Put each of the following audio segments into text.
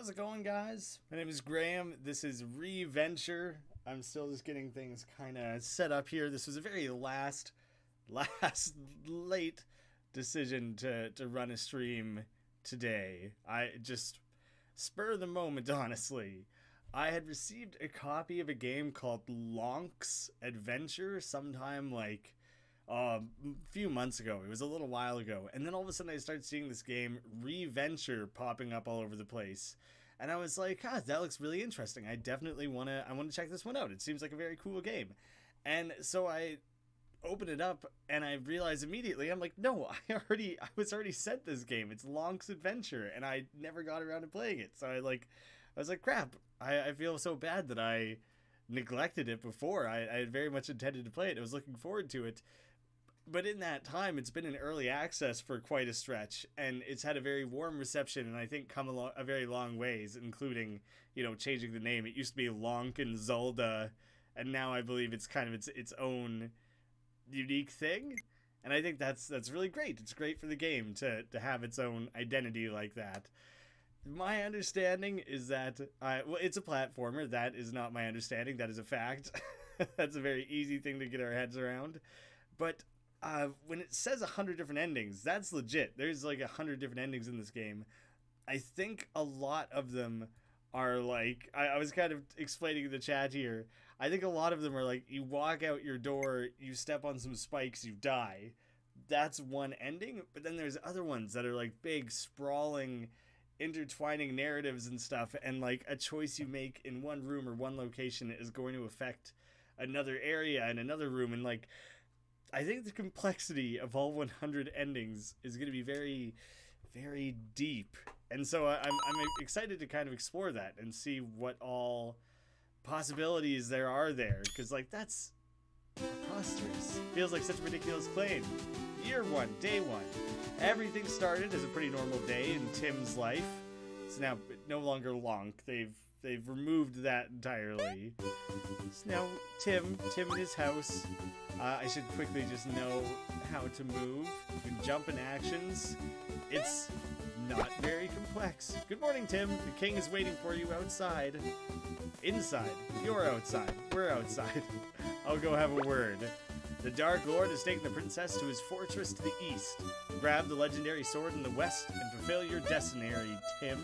How's it going, guys? My name is Graeme. This is Reventure. I'm still just getting things kind of set up here. This was a very last late decision to run a stream today. I just spur of the moment, honestly. I had received a copy of a game called Lonk's Adventure sometime like a few months ago. It was a little while ago. And then all of a sudden I started seeing this game, Reventure, popping up all over the place. And I was like, that looks really interesting. I definitely want to check this one out. It seems like a very cool game. And so I opened it up and I realized immediately, I'm like, no, I was already sent this game. It's Lonk's Adventure, and I never got around to playing it. So I was like, crap. I feel so bad that I neglected it before. I had very much intended to play it. I was looking forward to it. But in that time, it's been in early access for quite a stretch, and it's had a very warm reception, and I think come a very long ways, including, changing the name. It used to be Lonk and Zelda, and now I believe it's kind of its own unique thing. And I think that's really great. It's great for the game to have its own identity like that. My understanding is that, it's a platformer. That is not my understanding. That is a fact. That's a very easy thing to get our heads around. But when it says 100 different endings, that's legit. There's like 100 different endings in this game. I think a lot of them are like, I was kind of explaining in the chat here, I think a lot of them are like, you walk out your door, you step on some spikes, you die. That's one ending. But then there's other ones that are like big, sprawling, intertwining narratives and stuff, and like a choice you make in one room or one location is going to affect another area and another room. And like, I think the complexity of all 100 endings is going to be very, very deep. And so I'm excited to kind of explore that and see what all possibilities there are there. Because, like, that's preposterous. Feels like such a ridiculous claim. Year one, day one. Everything started as a pretty normal day in Tim's life. It's now no longer Lonk. They've removed that entirely. So now Tim in his house. I should quickly just know how to move. You can jump in actions. It's not very complex. Good morning, Tim. The king is waiting for you outside. Inside. You're outside. We're outside. I'll go have a word. The Dark Lord has taken the princess to his fortress to the east. Grab the legendary sword in the west and fulfill your destiny, Tim.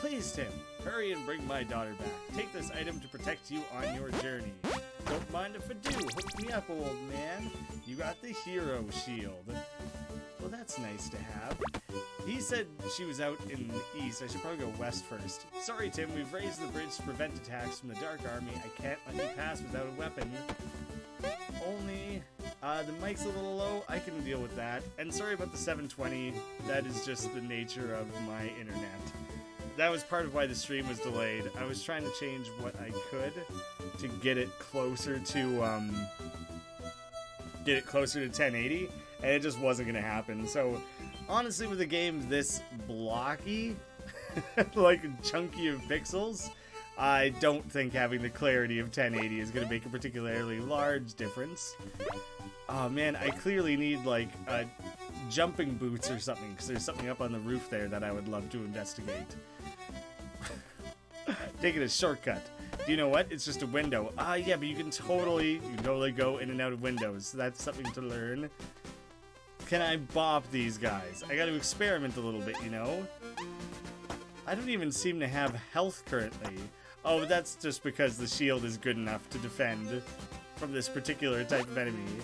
Please, Tim, hurry and bring my daughter back. Take this item to protect you on your journey. Don't mind if I do. Hook me up, old man. You got the hero shield. Well, that's nice to have. He said she was out in the east. I should probably go west first. Sorry, Tim. We've raised the bridge to prevent attacks from the Dark Army. I can't let you pass without a weapon. Only, the mic's a little low. I can deal with that. And sorry about the 720. That is just the nature of my internet. That was part of why the stream was delayed. I was trying to change what I could to get it closer to 1080, and it just wasn't gonna happen. So honestly, with a game this blocky, like chunky of pixels, I don't think having the clarity of 1080 is gonna make a particularly large difference. Oh man, I clearly need like jumping boots or something, because there's something up on the roof there that I would love to investigate. Taking a shortcut. Do you know what? It's just a window. Yeah, but you can totally go in and out of windows. So that's something to learn. Can I bop these guys? I gotta experiment a little bit, I don't even seem to have health currently. Oh, that's just because the shield is good enough to defend from this particular type of enemy.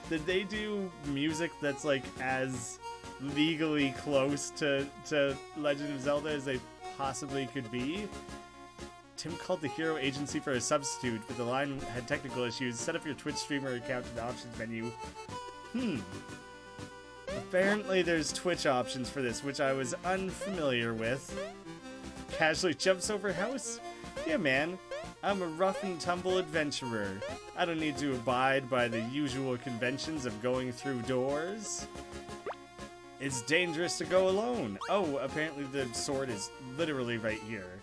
Did they do music that's like as legally close to Legend of Zelda as they possibly could be? Tim called the hero agency for a substitute, but the line had technical issues. Set up your Twitch streamer account in the options menu. Apparently there's Twitch options for this, which I was unfamiliar with. Casually jumps over house? Yeah, man. I'm a rough and tumble adventurer. I don't need to abide by the usual conventions of going through doors. It's dangerous to go alone. Oh, apparently the sword is literally right here.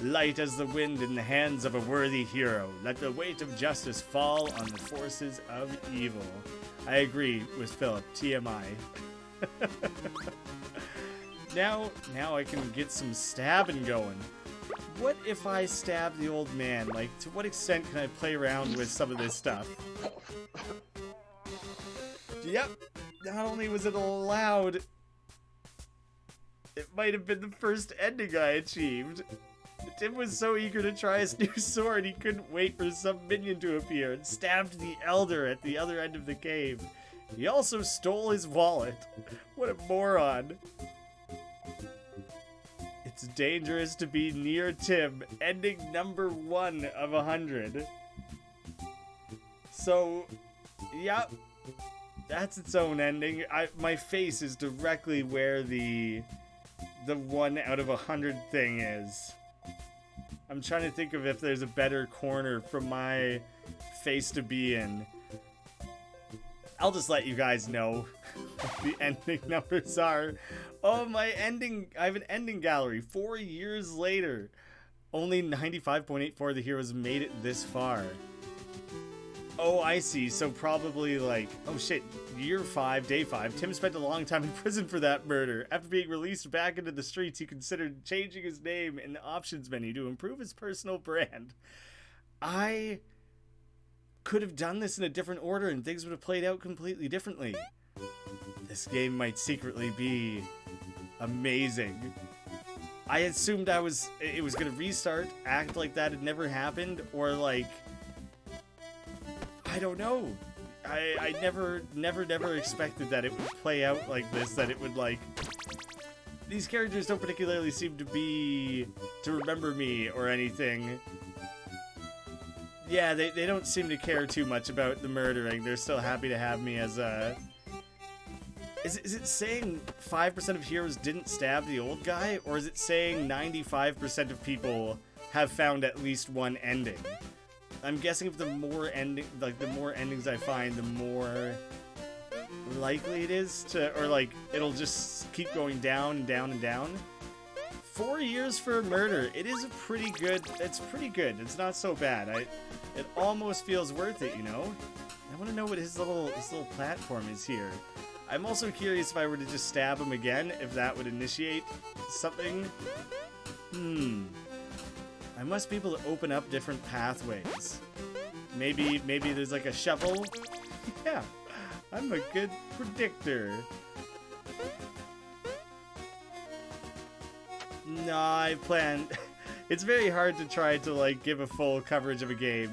Light as the wind in the hands of a worthy hero. Let the weight of justice fall on the forces of evil. I agree with Philip. TMI. Now I can get some stabbing going. What if I stab the old man? Like, to what extent can I play around with some of this stuff? Yep. Not only was it allowed, it might have been the first ending I achieved. Tim was so eager to try his new sword, he couldn't wait for some minion to appear and stabbed the elder at the other end of the cave. He also stole his wallet. What a moron. It's dangerous to be near Tim. Ending number 1 of 100. So, yeah, that's its own ending. My face is directly where the 1 out of 100 thing is. I'm trying to think of if there's a better corner for my face to be in. I'll just let you guys know what the ending numbers are. Oh, I have an ending gallery 4 years later. Only 95.84 of the heroes made it this far. Oh, I see. So probably like, oh shit, year 5, day 5. Tim spent a long time in prison for that murder. After being released back into the streets, he considered changing his name in the options menu to improve his personal brand. I could have done this in a different order and things would have played out completely differently. This game might secretly be amazing. I assumed it was going to restart, act like that had never happened, or like, I don't know. I never expected that it would play out like this, that it would like... These characters don't particularly seem to remember me or anything. Yeah, they don't seem to care too much about the murdering. They're still happy to have me as a... Is it saying 5% of heroes didn't stab the old guy? Or is it saying 95% of people have found at least one ending? I'm guessing if the more endings I find, the more likely it is to, or like, it'll just keep going down and down and down. 4 years for a murder. It is it's pretty good. It's not so bad. It almost feels worth it, you know? I want to know what his little platform is here. I'm also curious if I were to just stab him again, if that would initiate something. I must be able to open up different pathways. Maybe there's like a shovel. Yeah, I'm a good predictor. No, I plan. It's very hard to try to like give a full coverage of a game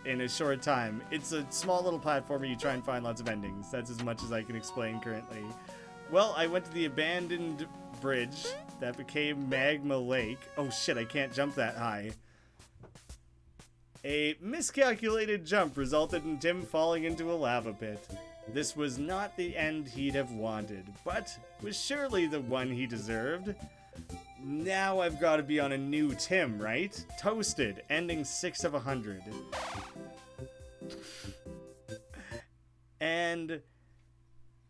in a short time. It's a small little platformer. You try and find lots of endings. That's as much as I can explain currently. Well, I went to the abandoned bridge that became Magma Lake. Oh shit, I can't jump that high. A miscalculated jump resulted in Tim falling into a lava pit. This was not the end he'd have wanted, but was surely the one he deserved. Now I've got to be on a new Tim, right? Toasted, ending 6 of 100. And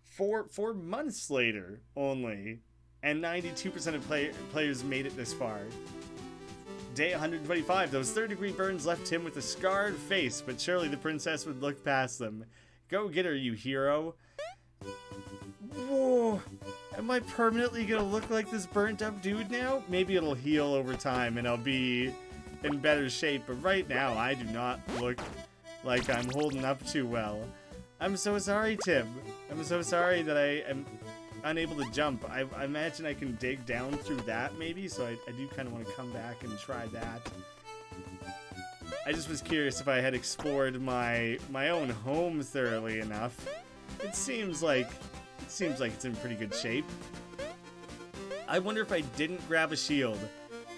4 months later, only, and 92% of players made it this far. Day 125, those third-degree burns left Tim with a scarred face, but surely the princess would look past them. Go get her, you hero. Whoa, am I permanently gonna look like this burnt-up dude now? Maybe it'll heal over time and I'll be in better shape, but right now I do not look like I'm holding up too well. I'm so sorry, Tim. I'm so sorry that I am unable to jump. I imagine I can dig down through that maybe, so I do kind of want to come back and try that. I just was curious if I had explored my own home thoroughly enough. It seems like it's in pretty good shape. I wonder if I didn't grab a shield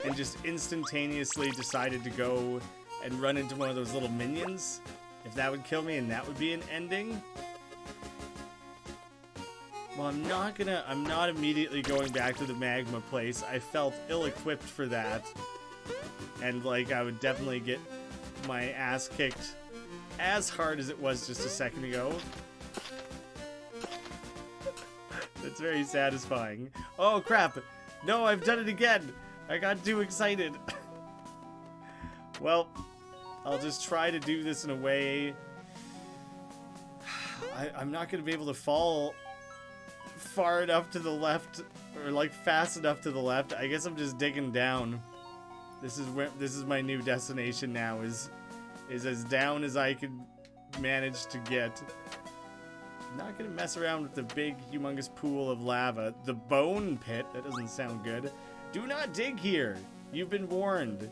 and just instantaneously decided to go and run into one of those little minions, if that would kill me and that would be an ending. Well, I'm not immediately going back to the magma place. I felt ill-equipped for that. And, like, I would definitely get my ass kicked as hard as it was just a second ago. That's very satisfying. Oh, crap. No, I've done it again. I got too excited. Well, I'll just try to do this in a way... I'm not going to be able to fall far enough to the left, or like fast enough to the left. I guess I'm just digging down. This is my new destination now, is as down as I could manage to get. I'm not gonna mess around with the big humongous pool of lava. The bone pit, that doesn't sound good. Do not dig here. You've been warned.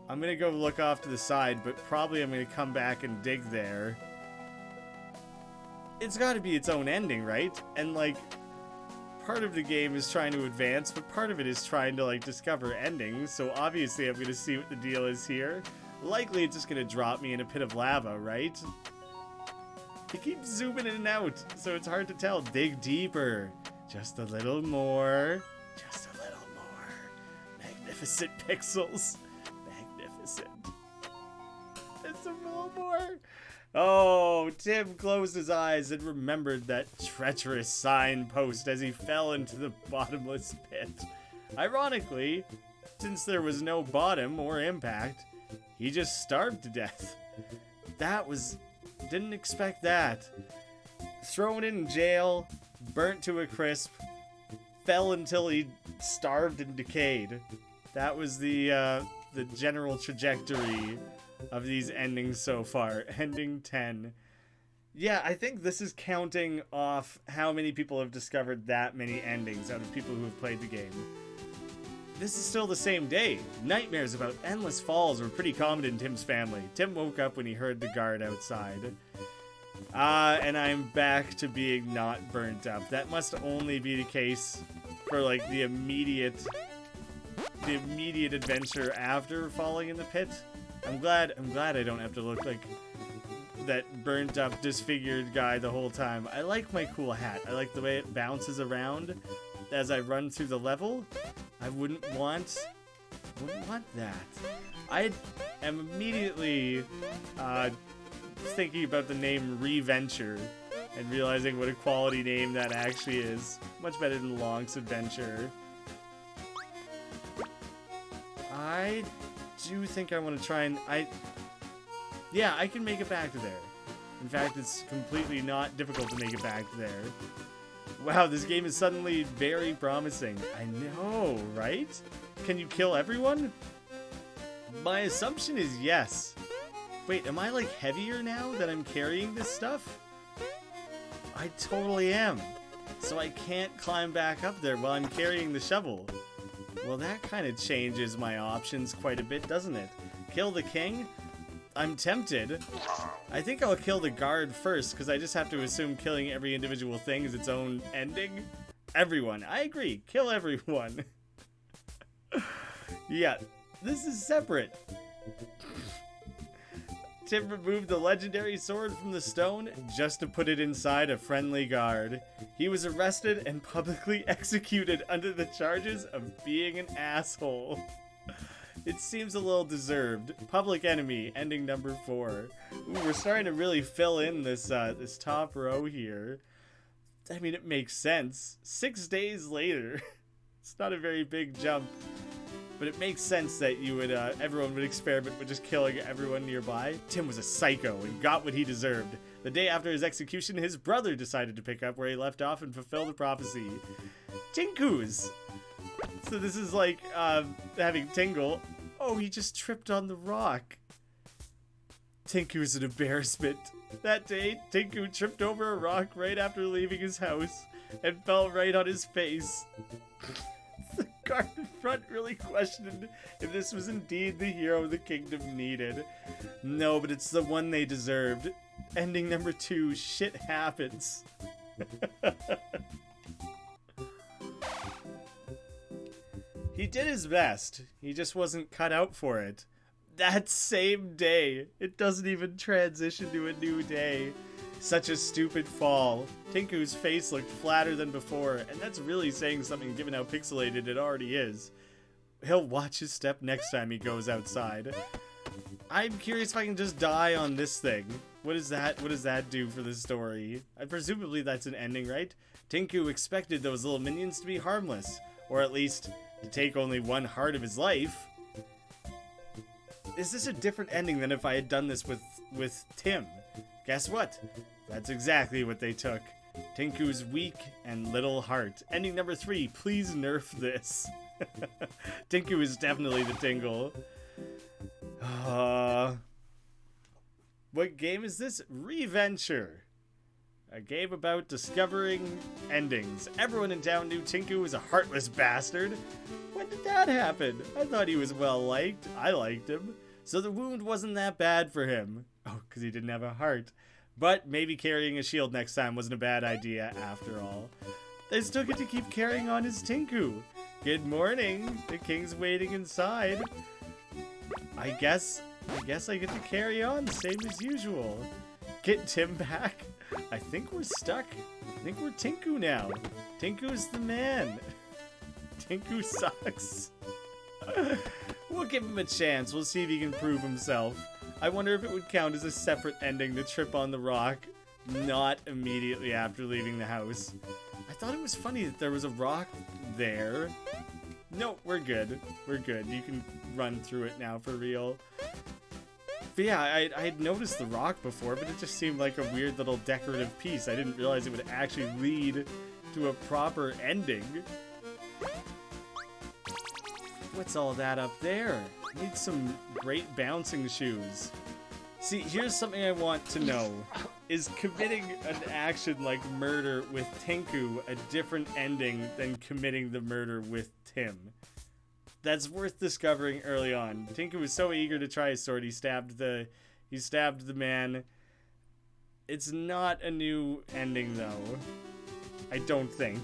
I'm gonna go look off to the side, but probably I'm gonna come back and dig there. It's gotta be its own ending, right? And like, part of the game is trying to advance, but part of it is trying to like discover endings. So obviously I'm gonna see what the deal is here. Likely it's just gonna drop me in a pit of lava, right? It keeps zooming in and out, so it's hard to tell. Dig deeper. Just a little more. Just a little more. Magnificent pixels. Magnificent. Just a little more. Oh, Tim closed his eyes and remembered that treacherous signpost as he fell into the bottomless pit. Ironically, since there was no bottom or impact, he just starved to death. Didn't expect that. Thrown in jail, burnt to a crisp, fell until he starved and decayed. That was the general trajectory of these endings so far. Ending 10. Yeah, I think this is counting off how many people have discovered that many endings out of people who have played the game. This is still the same day. Nightmares about endless falls were pretty common in Tim's family. Tim woke up when he heard the guard outside. And I'm back to being not burnt up. That must only be the case for like the immediate adventure after falling in the pit. I'm glad I don't have to look like that burnt up, disfigured guy the whole time. I like my cool hat. I like the way it bounces around as I run through the level. I wouldn't want that. I am immediately thinking about the name Reventure and realizing what a quality name that actually is. Much better than Lonk's Adventure. I do think I want to try and... Yeah, I can make it back to there. In fact, it's completely not difficult to make it back to there. Wow, this game is suddenly very promising. I know, right? Can you kill everyone? My assumption is yes. Wait, am I like heavier now that I'm carrying this stuff? I totally am. So I can't climb back up there while I'm carrying the shovel. Well, that kind of changes my options quite a bit, doesn't it? Kill the king? I'm tempted. I think I'll kill the guard first, because I just have to assume killing every individual thing is its own ending. Everyone. I agree. Kill everyone. Yeah, this is separate. Tim removed the legendary sword from the stone just to put it inside a friendly guard. He was arrested and publicly executed under the charges of being an asshole. It seems a little deserved. Public enemy, ending number 4. Ooh, we're starting to really fill in this this top row here. I mean, it makes sense. 6 days later. It's not a very big jump. But it makes sense that you would, everyone would experiment with just killing everyone nearby. Tim was a psycho and got what he deserved. The day after his execution, his brother decided to pick up where he left off and fulfill the prophecy. Tinkus! So this is like, having Tingle. Oh, he just tripped on the rock. Tinku's an embarrassment. That day, Tinku tripped over a rock right after leaving his house and fell right on his face. The guard in front really questioned if this was indeed the hero the kingdom needed. No, but it's the one they deserved. Ending number 2, shit happens. He did his best. He just wasn't cut out for it. That same day. It doesn't even transition to a new day. Such a stupid fall. Tinku's face looked flatter than before, and that's really saying something given how pixelated it already is. He'll watch his step next time he goes outside. I'm curious if I can just die on this thing. What does that do for the story? Presumably that's an ending, right? Tinku expected those little minions to be harmless, or at least to take only one heart of his life. Is this a different ending than if I had done this with Tim? Guess what? That's exactly what they took. Tinku's weak and little heart. Ending number 3, please nerf this. Tinku is definitely the tingle. What game is this? Reventure. A game about discovering endings. Everyone in town knew Tinku was a heartless bastard. When did that happen? I thought he was well liked. I liked him. So the wound wasn't that bad for him. Oh, because he didn't have a heart. But maybe carrying a shield next time wasn't a bad idea after all. They still get to keep carrying on as Tinku. Good morning. The king's waiting inside. I guess I get to carry on, same as usual. Get Tim back. I think we're stuck. I think we're Tinku now. Tinku's the man. Tinku sucks. We'll give him a chance. We'll see if he can prove himself. I wonder if it would count as a separate ending to trip on the rock, not immediately after leaving the house. I thought it was funny that there was a rock there. No, we're good. We're good. You can run through it now for real. But yeah, I had noticed the rock before, but it just seemed like a weird little decorative piece. I didn't realize it would actually lead to a proper ending. What's all that up there? I need some great bouncing shoes. See, here's something I want to know. Is committing an action like murder with Tinku a different ending than committing the murder with Tim? That's worth discovering early on. Tinku was so eager to try his sword, he stabbed the man. It's not a new ending though. I don't think.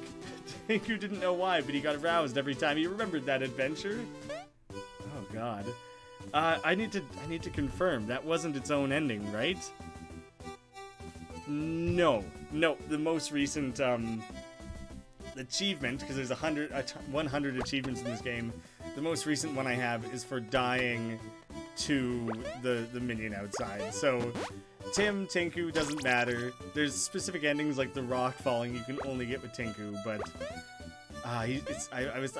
Tinku didn't know why, but he got aroused every time he remembered that adventure. Oh god. I need to confirm that wasn't its own ending, right? No, the most recent achievement, because there's 100 achievements in this game. The most recent one I have is for dying to the minion outside. So Tim, Tinku, doesn't matter. There's specific endings like the rock falling you can only get with Tinku, but I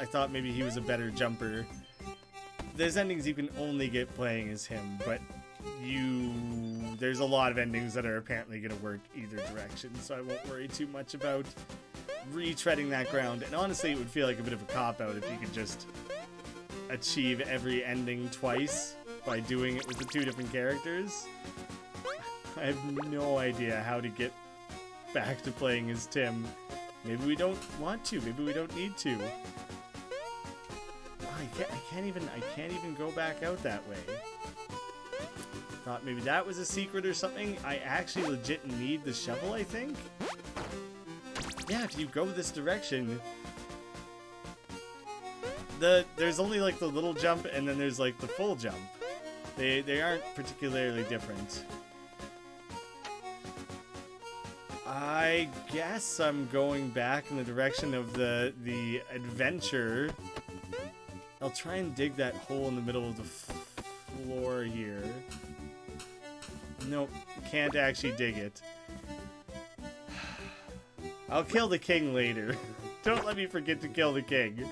thought maybe he was a better jumper. There's endings you can only get playing as him, but there's a lot of endings that are apparently going to work either direction, so I won't worry too much about retreading that ground. And honestly, it would feel like a bit of a cop-out if you could just achieve every ending twice by doing it with the 2 different characters. I have no idea how to get back to playing as Tim. Maybe we don't want to. Maybe we don't need to. Oh, I can't even go back out that way. Thought maybe that was a secret or something. I actually legit need the shovel, I think. Yeah, if you go this direction, there's only like the little jump and then there's like the full jump. They aren't particularly different. I guess I'm going back in the direction of the adventure. I'll try and dig that hole in the middle of the floor here. Nope, can't actually dig it. I'll kill the king later. Don't let me forget to kill the king.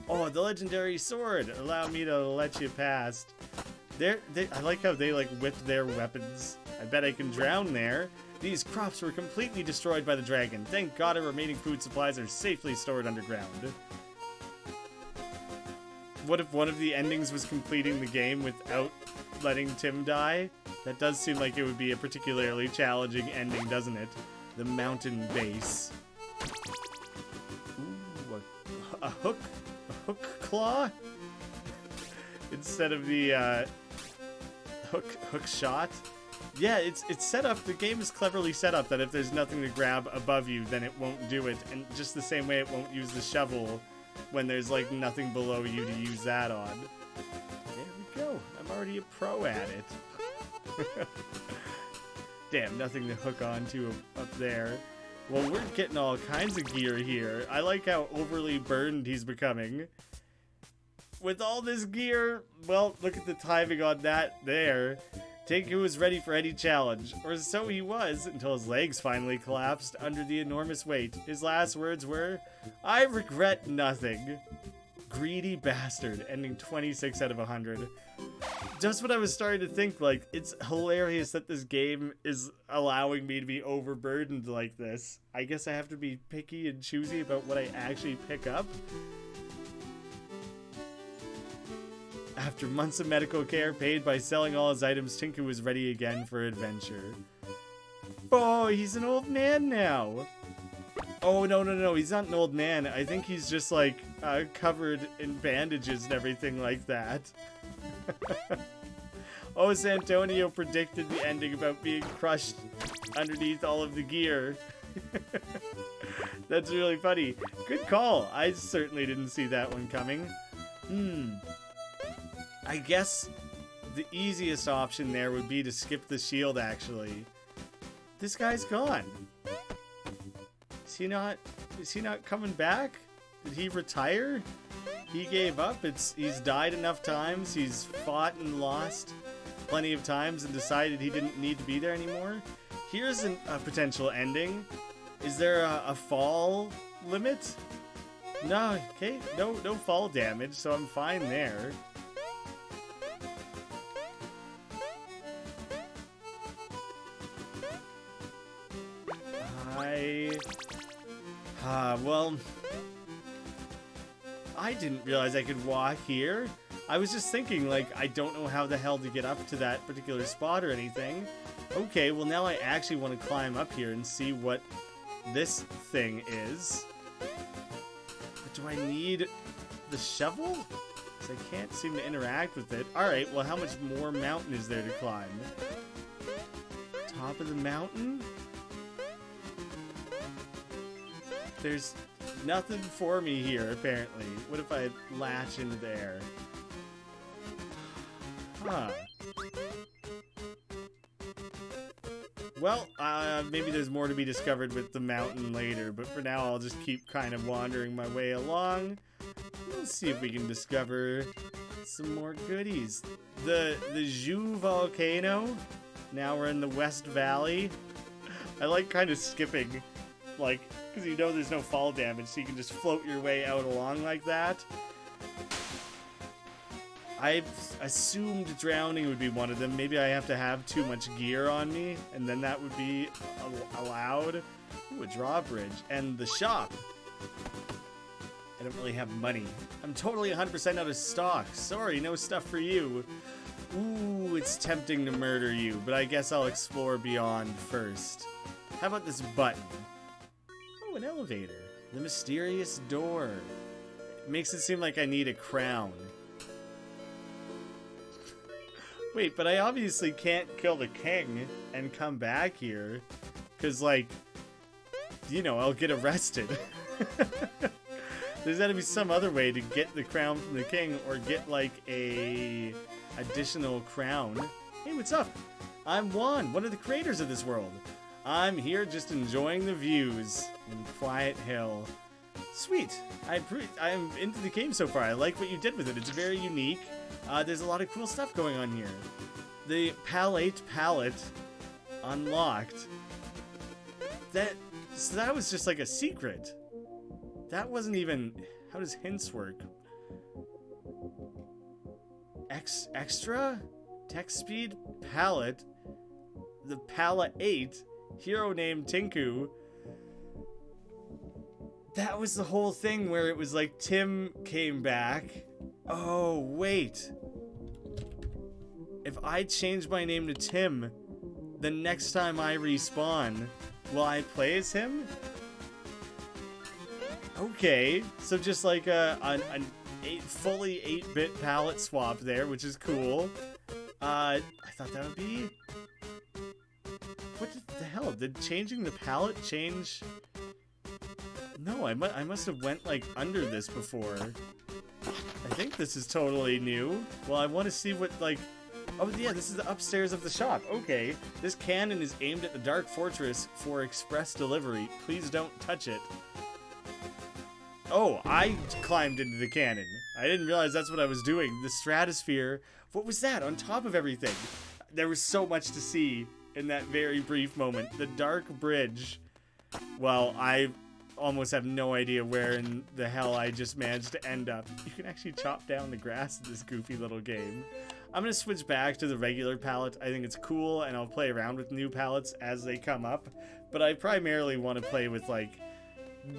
Oh, the legendary sword. Allow me to let you past. I like how they like whip their weapons. I bet I can drown there. These crops were completely destroyed by the dragon. Thank God our remaining food supplies are safely stored underground. What if one of the endings was completing the game without letting Tim die? That does seem like it would be a particularly challenging ending, doesn't it? The mountain base. Ooh, a hook claw? Instead of the hook shot? Yeah, it's set up, the game is cleverly set up that if there's nothing to grab above you, then it won't do it. And just the same way it won't use the shovel when there's like nothing below you to use that on. There we go. I'm already a pro at it. Damn, nothing to hook onto up there. Well, we're getting all kinds of gear here. I like how overly burned he's becoming. With all this gear, well, look at the timing on that there. Tinku was ready for any challenge, or so he was, until his legs finally collapsed under the enormous weight. His last words were, "I regret nothing." Greedy bastard, ending 26 out of 100. Just what I was starting to think, like, it's hilarious that this game is allowing me to be overburdened like this. I guess I have to be picky and choosy about what I actually pick up. After months of medical care paid by selling all his items, Tinku was ready again for adventure. Oh, he's an old man now. Oh, no, he's not an old man. I think he's just, like, covered in bandages and everything like that. Oh, Santonio predicted the ending about being crushed underneath all of the gear. That's really funny. Good call. I certainly didn't see that one coming. I guess the easiest option there would be to skip the shield, actually. This guy's gone. Is he not coming back? Did he retire? He gave up. He's died enough times. He's fought and lost plenty of times and decided he didn't need to be there anymore. Here's a potential ending. Is there a fall limit? No, okay, no fall damage, so I'm fine there. Well, I didn't realize I could walk here. I was just thinking, like, I don't know how the hell to get up to that particular spot or anything. Okay, well now I actually want to climb up here and see what this thing is. But do I need the shovel? Because I can't seem to interact with it. Alright, well how much more mountain is there to climb? Top of the mountain? There's nothing for me here, apparently. What if I latch into there? Huh. Well, maybe there's more to be discovered with the mountain later, but for now I'll just keep kind of wandering my way along. Let's see if we can discover some more goodies. The Zhu volcano. Now we're in the West Valley. I like kind of skipping, like, because you know there's no fall damage, so you can just float your way out along like that. I assumed drowning would be one of them. Maybe I have to have too much gear on me, and then that would be allowed. Ooh, a drawbridge. And the shop. I don't really have money. I'm totally 100% out of stock. Sorry, no stuff for you. Ooh, it's tempting to murder you, but I guess I'll explore beyond first. How about this button? Oh, an elevator. The mysterious door. It makes it seem like I need a crown. Wait, but I obviously can't kill the king and come back here. Because, like, you know, I'll get arrested. There's gotta be some other way to get the crown from the king or get, like, a additional crown. Hey, what's up? I'm Juan, one of the creators of this world. I'm here just enjoying the views in Quiet Hill. Sweet. I'm into the game so far. I like what you did with it. It's very unique. There's a lot of cool stuff going on here. The palette unlocked. So that was just like a secret. That wasn't even... How does hints work? Extra? Text speed? Palette. The palette 8. Hero named Tinku. That was the whole thing where it was like Tim came back. Oh, wait. If I change my name to Tim, the next time I respawn, will I play as him? Okay, so just like a fully 8-bit palette swap there, which is cool. I thought that would be... What the hell? Did changing the palette change... No, I must have went, like, under this before. I think this is totally new. Well, I want to see what, like... Oh, yeah, this is the upstairs of the shop. Okay. This cannon is aimed at the Dark Fortress for express delivery. Please don't touch it. Oh, I climbed into the cannon. I didn't realize that's what I was doing. The stratosphere. What was that on top of everything? There was so much to see in that very brief moment. The Dark Bridge. Well, almost have no idea where in the hell I just managed to end up. You can actually chop down the grass in this goofy little game. I'm going to switch back to the regular palette. I think it's cool, and I'll play around with new palettes as they come up. But I primarily want to play with, like,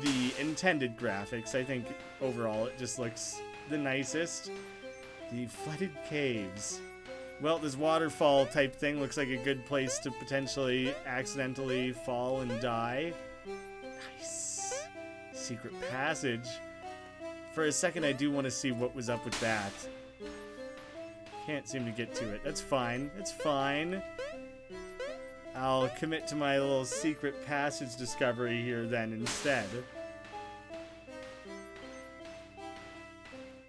the intended graphics. I think overall it just looks the nicest. The flooded caves. Well, this waterfall type thing looks like a good place to potentially accidentally fall and die. Nice. Secret passage. For a second, I do want to see what was up with that. Can't seem to get to it. That's fine. It's fine. I'll commit to my little secret passage discovery here then instead.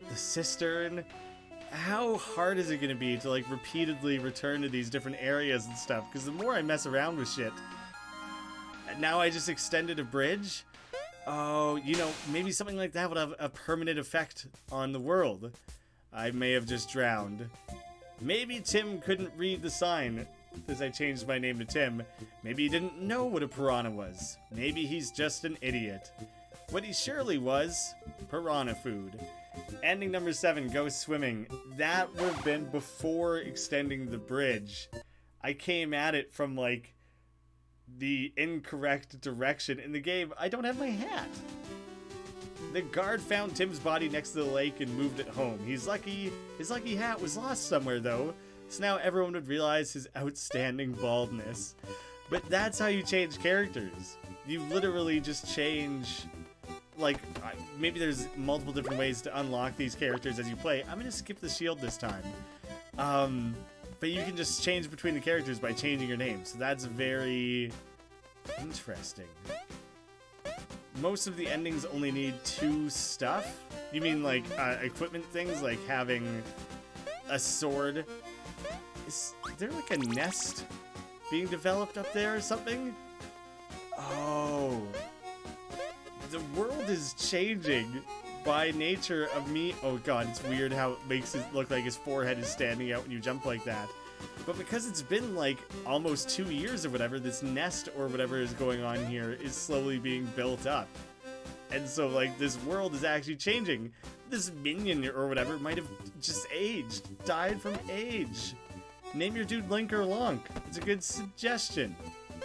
The cistern. How hard is it going to be to, like, repeatedly return to these different areas and stuff? Because the more I mess around with shit... Now I just extended a bridge? Oh, you know, maybe something like that would have a permanent effect on the world. I may have just drowned. Maybe Tim couldn't read the sign, because I changed my name to Tim. Maybe he didn't know what a piranha was. Maybe he's just an idiot. What he surely was, piranha food. Ending number 7, go swimming. That would have been before extending the bridge. I came at it from, like, the incorrect direction in the game. I don't have my hat. The guard found Tim's body next to the lake and moved it home. He's lucky. His lucky hat was lost somewhere, though, so now everyone would realize his outstanding baldness. But that's how you change characters. You literally just change... Like, maybe there's multiple different ways to unlock these characters as you play. I'm going to skip the shield this time. But you can just change between the characters by changing your name. So that's very interesting. Most of the endings only need 2 stuff. You mean, like, equipment things, like having a sword? Is there, like, a nest being developed up there or something? Oh... The world is changing by nature of me. Oh god, it's weird how it makes it look like his forehead is standing out when you jump like that. But because it's been like almost 2 years or whatever, this nest or whatever is going on here is slowly being built up. And so, like, this world is actually changing. This minion or whatever might have just aged, died from age. Name your dude Link or Lonk. It's a good suggestion.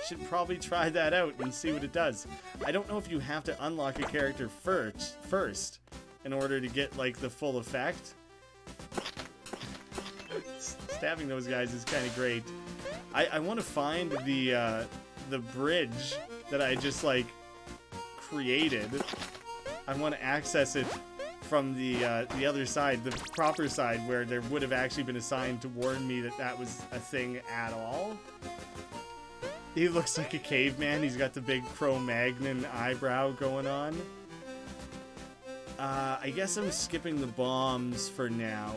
Should probably try that out and see what it does. I don't know if you have to unlock a character first in order to get, like, the full effect. Stabbing those guys is kind of great. I want to find the bridge that I just, like, created. I want to access it from the other side, the proper side, where there would have actually been a sign to warn me that that was a thing at all. He looks like a caveman. He's got the big Cro-Magnon eyebrow going on. I guess I'm skipping the bombs for now.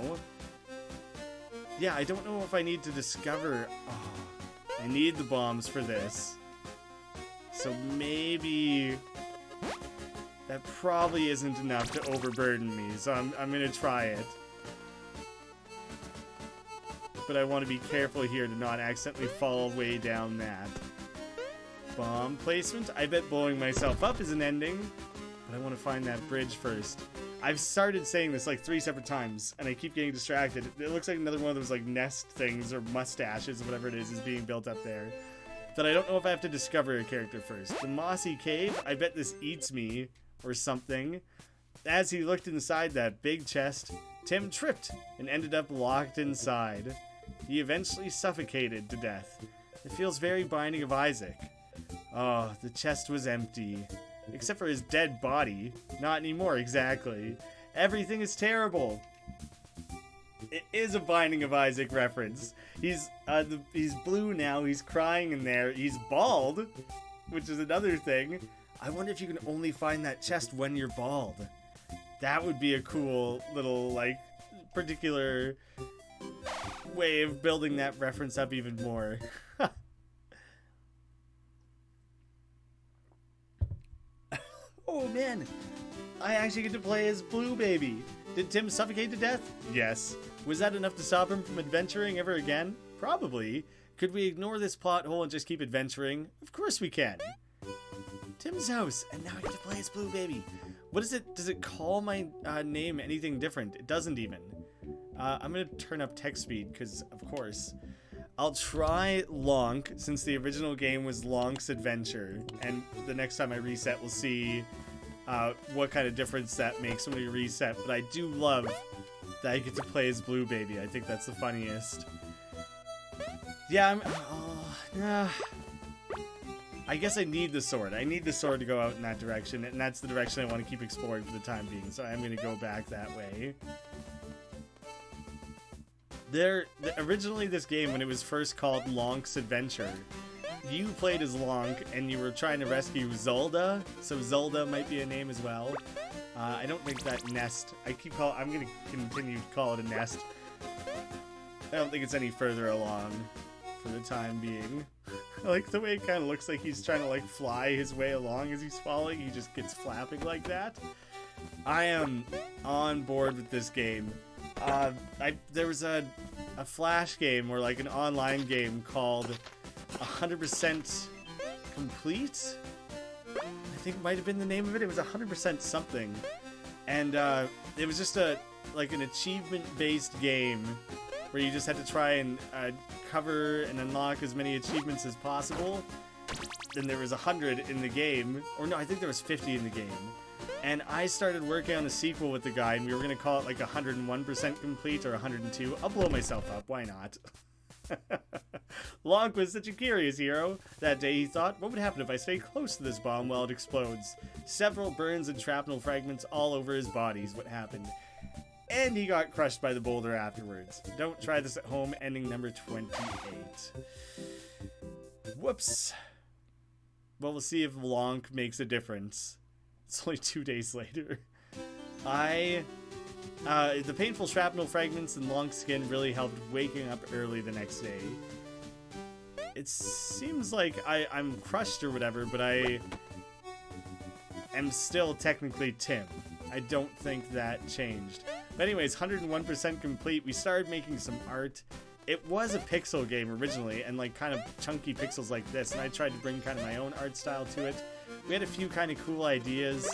Yeah, I don't know if I need to discover... Oh, I need the bombs for this. So maybe... That probably isn't enough to overburden me, so I'm gonna try it. But I want to be careful here to not accidentally fall way down that. Bomb placement. I bet blowing myself up is an ending, but I want to find that bridge first. I've started saying this like 3 separate times, and I keep getting distracted. It looks like another one of those like nest things or mustaches, whatever it is being built up there. That I don't know if I have to discover a character first. The mossy cave. I bet this eats me or something. As he looked inside that big chest, Tim tripped and ended up locked inside. He eventually suffocated to death. It feels very Binding of Isaac. Oh, the chest was empty. Except for his dead body. Not anymore, exactly. Everything is terrible. It is a Binding of Isaac reference. He's blue now, he's crying in there, he's bald, which is another thing. I wonder if you can only find that chest when you're bald. That would be a cool little, like, particular way of building that reference up even more. Oh man, I actually get to play as Blue Baby. Did Tim suffocate to death? Yes. Was that enough to stop him from adventuring ever again? Probably. Could we ignore this plot hole and just keep adventuring? Of course we can. Tim's house, and now I get to play as Blue Baby. What is it? Does it call my name anything different? It doesn't even. I'm gonna turn up text speed, because, of course. I'll try Lonk, since the original game was Lonk's Adventure, and the next time I reset, we'll see what kind of difference that makes when we reset. But I do love that I get to play as Blue Baby. I think that's the funniest. Yeah, I guess I need the sword. I need the sword to go out in that direction, and that's the direction I want to keep exploring for the time being, so I'm going to go back that way. Originally this game, when it was first called Lonk's Adventure, you played as Lonk, and you were trying to rescue Zelda, so Zelda might be a name as well. I don't think that nest, I'm going to continue to call it a nest. I don't think it's any further along for the time being. I like the way it kind of looks like he's trying to like fly his way along as he's falling. He just gets flapping like that. I am on board with this game. There was a Flash game, or like an online game called 100% Complete. I think it might have been the name of it. It was 100% something, and it was just an achievement-based game where you just had to try and cover and unlock as many achievements as possible. Then there was 100 in the game, or no, I think there was 50 in the game. And I started working on the sequel with the guy, and we were going to call it like 101% complete or 102. I'll blow myself up, why not? Lonk was such a curious hero. That day he thought, what would happen if I stay close to this bomb while it explodes? Several burns and shrapnel fragments all over his body is what happened. And he got crushed by the boulder afterwards. Don't try this at home, ending number 28. Whoops. Well, we'll see if Lonk makes a difference. It's only 2 days later. The painful shrapnel fragments in Lonk's skin really helped waking up early the next day. It seems like I'm crushed or whatever, but I am still technically Tim. I don't think that changed. But anyways, 101% complete. We started making some art. It was a pixel game originally, and like kind of chunky pixels like this, and I tried to bring kind of my own art style to it. We had a few kind of cool ideas.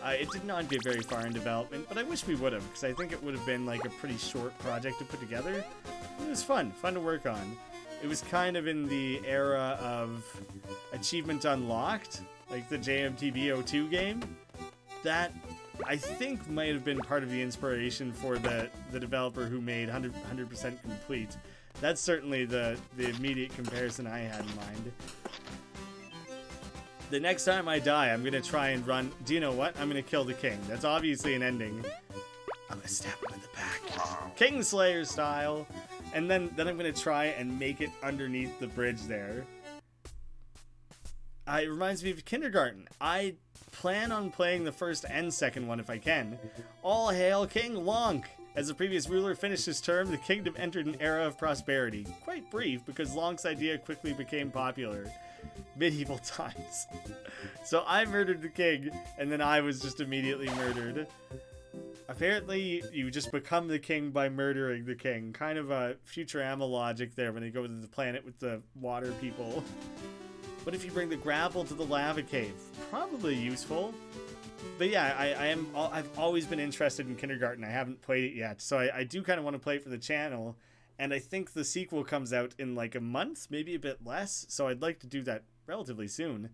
It did not get very far in development, but I wish we would have, because I think it would have been like a pretty short project to put together. It was fun to work on. It was kind of in the era of Achievement Unlocked, like the JMTB02 game. That, I think, might have been part of the inspiration for the developer who made 100% Complete. That's certainly the immediate comparison I had in mind. The next time I die, I'm going to try and run... Do you know what? I'm going to kill the king. That's obviously an ending. I'm going to stab him in the back. Kingslayer style. And then I'm going to try and make it underneath the bridge there. It reminds me of kindergarten. I plan on playing the first and second one if I can. All hail King Lonk! As the previous ruler finished his term, the kingdom entered an era of prosperity. Quite brief, because Lonk's idea quickly became popular. Medieval times. So I murdered the king, and then I was just immediately murdered. Apparently, you just become the king by murdering the king. Kind of a Futurama logic there when they go to the planet with the water people. What if you bring the grapple to the lava cave? Probably useful. But yeah, I've always been interested in kindergarten. I haven't played it yet, so I do kind of want to play it for the channel. And I think the sequel comes out in like a month, maybe a bit less, so I'd like to do that relatively soon.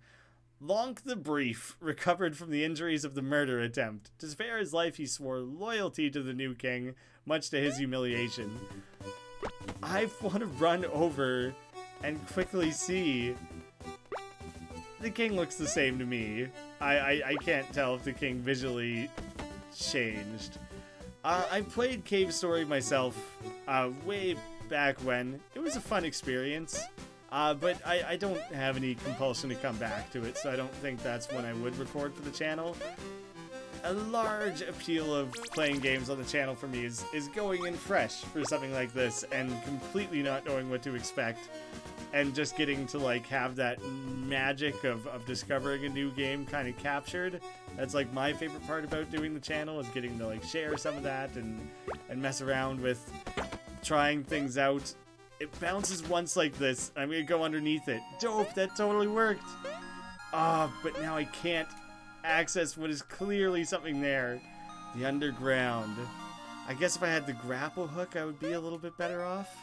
Lonk the Brief recovered from the injuries of the murder attempt. To spare his life, he swore loyalty to the new king, much to his humiliation. I want to run over and quickly see... The king looks the same to me. I can't tell if the king visually changed. I played Cave Story myself way back when. It was a fun experience, but I don't have any compulsion to come back to it, so I don't think that's when I would record for the channel. A large appeal of playing games on the channel for me is going in fresh for something like this and completely not knowing what to expect. And just getting to like have that magic of discovering a new game kind of captured. That's like my favorite part about doing the channel, is getting to like share some of that and mess around with trying things out. It bounces once like this. I'm gonna go underneath it. Dope, that totally worked. Ah, but now I can't access what is clearly something there. The underground. I guess if I had the grapple hook, I would be a little bit better off.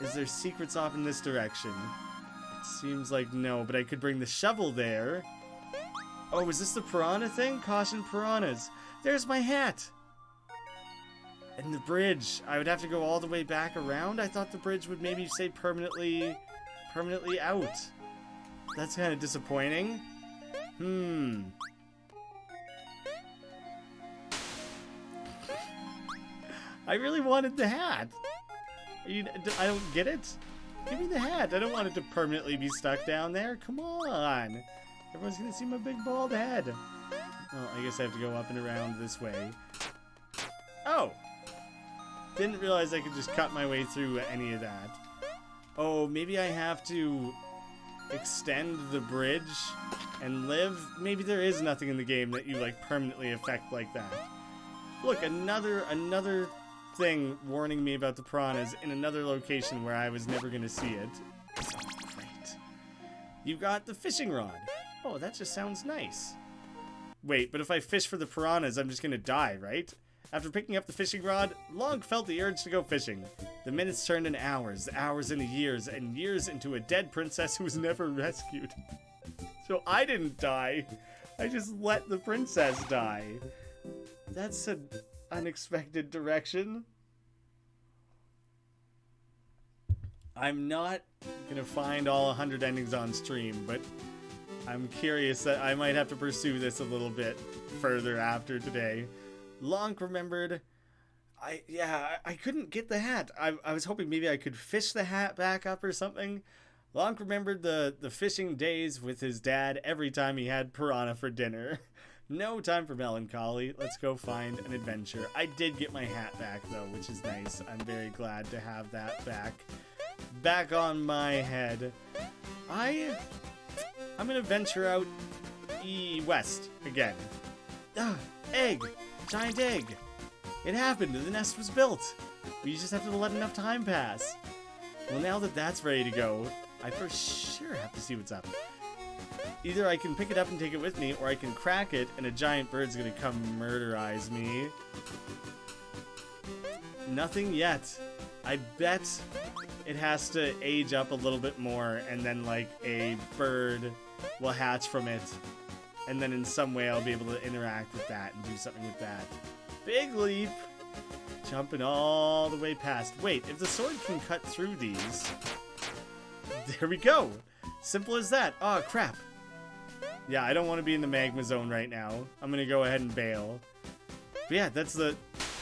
Is there secrets off in this direction? It seems like no, but I could bring the shovel there. Oh, is this the piranha thing? Caution piranhas. There's my hat. And the bridge. I would have to go all the way back around. I thought the bridge would maybe say permanently out. That's kind of disappointing. I really wanted the hat. I don't get it. Give me the hat. I don't want it to permanently be stuck down there. Come on. Everyone's gonna see my big bald head. Well, I guess I have to go up and around this way. Oh! Didn't realize I could just cut my way through any of that. Oh, maybe I have to extend the bridge and live? Maybe there is nothing in the game that you, like, permanently affect like that. Look, another thing warning me about the piranhas in another location where I was never gonna see it. Great. You got the fishing rod. Oh, that just sounds nice. Wait, but if I fish for the piranhas, I'm just gonna die, right? After picking up the fishing rod, Lonk felt the urge to go fishing. The minutes turned into hours, hours into years, and years into a dead princess who was never rescued. So I didn't die. I just let the princess die. That's an unexpected direction. I'm not gonna find all 100 endings on stream, but I'm curious that I might have to pursue this a little bit further after today. Lonk remembered. I couldn't get the hat. I was hoping maybe I could fish the hat back up or something. Lonk remembered the fishing days with his dad every time he had piranha for dinner. No time for melancholy. Let's go find an adventure. I did get my hat back though, which is nice. I'm very glad to have that back on my head. I'm gonna venture out west again. Egg! Giant egg! It happened, the nest was built! We just have to let enough time pass. Well, now that that's ready to go, I for sure have to see what's up. Either I can pick it up and take it with me, or I can crack it and a giant bird's gonna come murderize me. Nothing yet. I bet it has to age up a little bit more, and then like a bird will hatch from it. And then in some way I'll be able to interact with that and do something with that. Big leap! Jumping all the way past. Wait, if the sword can cut through these... There we go! Simple as that. Oh, crap. Yeah, I don't want to be in the magma zone right now. I'm gonna go ahead and bail. But yeah, that's the...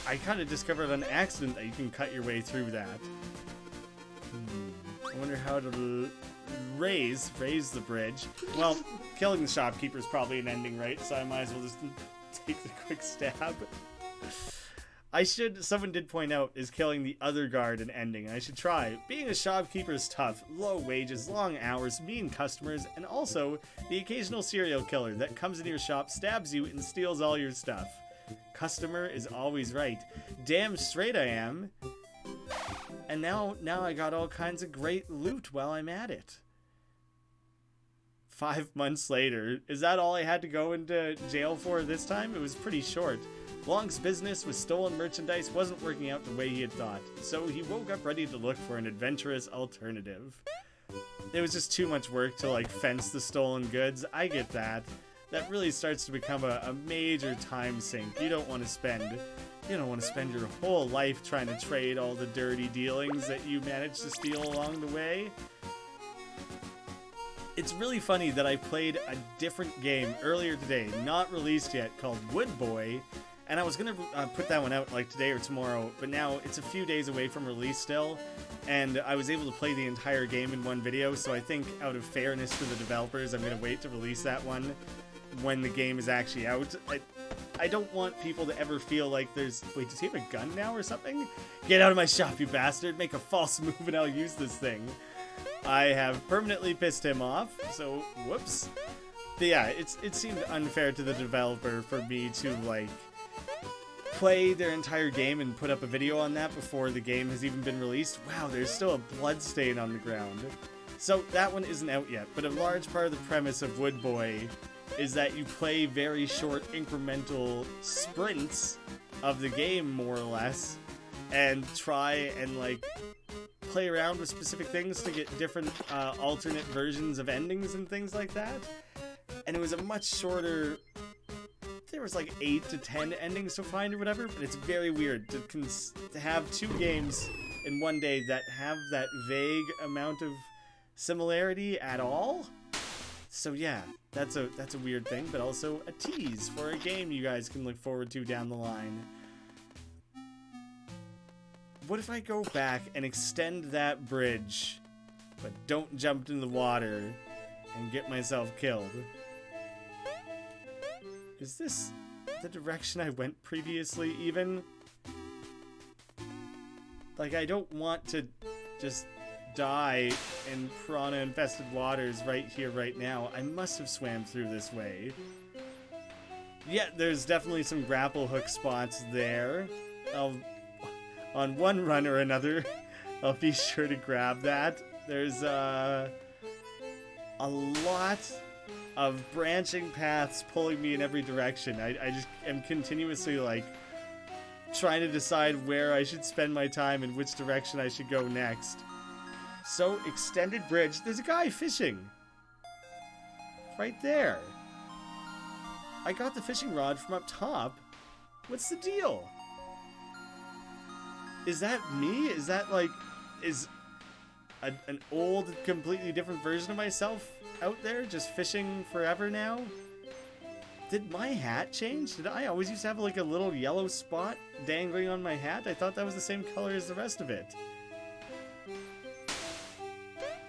I kind of discovered on accident that you can cut your way through that. I wonder how to... raise the bridge. Well, killing the shopkeeper is probably an ending, right? So I might as well just take the quick stab. Someone did point out, is killing the other guard an ending? I should try. Being a shopkeeper is tough. Low wages, long hours, mean customers, and also the occasional serial killer that comes into your shop, stabs you, and steals all your stuff. Customer is always right. Damn straight I am. And now I got all kinds of great loot while I'm at it. 5 months later. Is that all I had to go into jail for this time? It was pretty short. Lonk's business with stolen merchandise wasn't working out the way he had thought, so he woke up ready to look for an adventurous alternative. It was just too much work to like fence the stolen goods. I get that. That really starts to become a major time sink. You don't want to spend your whole life trying to trade all the dirty dealings that you managed to steal along the way. It's really funny that I played a different game earlier today, not released yet, called Wood Boy, and I was going to put that one out like today or tomorrow, but now it's a few days away from release still, and I was able to play the entire game in one video, so I think out of fairness to the developers, I'm going to wait to release that one when the game is actually out. I don't want people to ever feel like there's... Wait, does he have a gun now or something? Get out of my shop, you bastard! Make a false move and I'll use this thing. I have permanently pissed him off, so whoops. But yeah, it seemed unfair to the developer for me to, like, play their entire game and put up a video on that before the game has even been released. Wow, there's still a blood stain on the ground. So that one isn't out yet, but a large part of the premise of Wood Boy is that you play very short incremental sprints of the game, more or less, and try and like play around with specific things to get different alternate versions of endings and things like that. And it was a much shorter, there was like 8 to 10 endings to find or whatever, but it's very weird to have 2 games in one day that have that vague amount of similarity at all. So yeah, that's a weird thing, but also a tease for a game you guys can look forward to down the line. What if I go back and extend that bridge, but don't jump in the water and get myself killed? Is this the direction I went previously even? Like, I don't want to just die in piranha-infested waters right here, right now. I must have swam through this way. Yeah, there's definitely some grapple hook spots there. On one run or another, I'll be sure to grab that. There's a lot of branching paths pulling me in every direction. I just am continuously like trying to decide where I should spend my time and which direction I should go next. So, extended bridge. There's a guy fishing. Right there. I got the fishing rod from up top. What's the deal? Is that me? Is that like, is an old, completely different version of myself out there just fishing forever now? Did my hat change? Did I always used to have like a little yellow spot dangling on my hat? I thought that was the same color as the rest of it.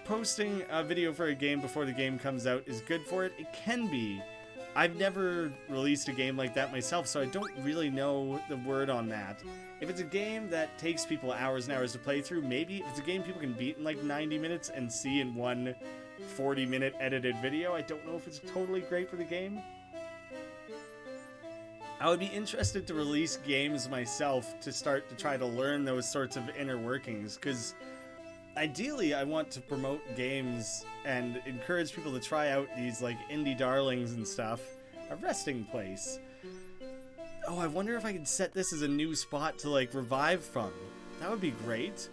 Posting a video for a game before the game comes out is good for it. It can be. I've never released a game like that myself, so I don't really know the word on that. If it's a game that takes people hours and hours to play through, maybe. If it's a game people can beat in like 90 minutes and see in one 40-minute edited video, I don't know if it's totally great for the game. I would be interested to release games myself to start to try to learn those sorts of inner workings, because ideally I want to promote games and encourage people to try out these like indie darlings and stuff. A resting place. Oh, I wonder if I could set this as a new spot to like revive from. That would be great.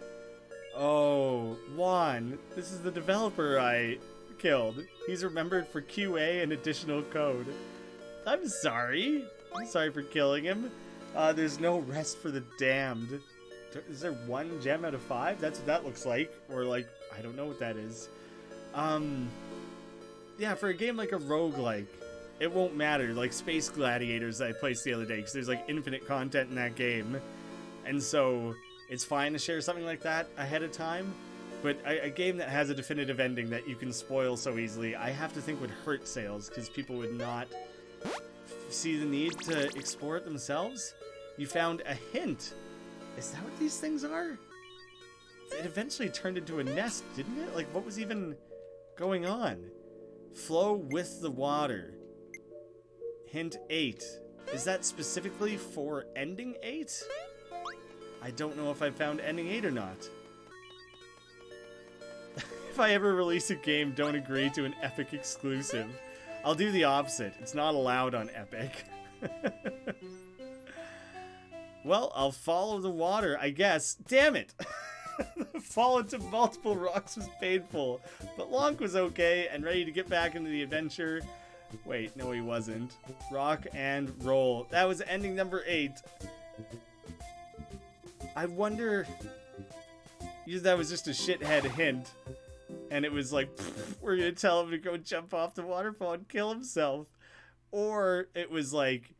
Oh, Juan, this is the developer I killed. He's remembered for QA and additional code. I'm sorry. I'm sorry for killing him. There's no rest for the damned. Is there 1 gem out of 5? That's what that looks like. Or like, I don't know what that is. Yeah, for a game like a roguelike, it won't matter. Like Space Gladiators that I played the other day, because there's like infinite content in that game. And so it's fine to share something like that ahead of time. But a game that has a definitive ending that you can spoil so easily, I have to think would hurt sales, because people would not see the need to explore it themselves. You found a hint. Is that what these things are? It eventually turned into a nest, didn't it? Like, what was even going on? Flow with the water. Hint 8. Is that specifically for ending 8? I don't know if I found ending 8 or not. If I ever release a game, don't agree to an Epic exclusive. I'll do the opposite. It's not allowed on Epic. Well, I'll follow the water, I guess. Damn it! The fall into multiple rocks was painful, but Lonk was okay and ready to get back into the adventure. Wait, no he wasn't. Rock and roll. That was ending number 8. I wonder if that was just a shithead hint, and it was like, we're gonna tell him to go jump off the waterfall and kill himself. Or it was like,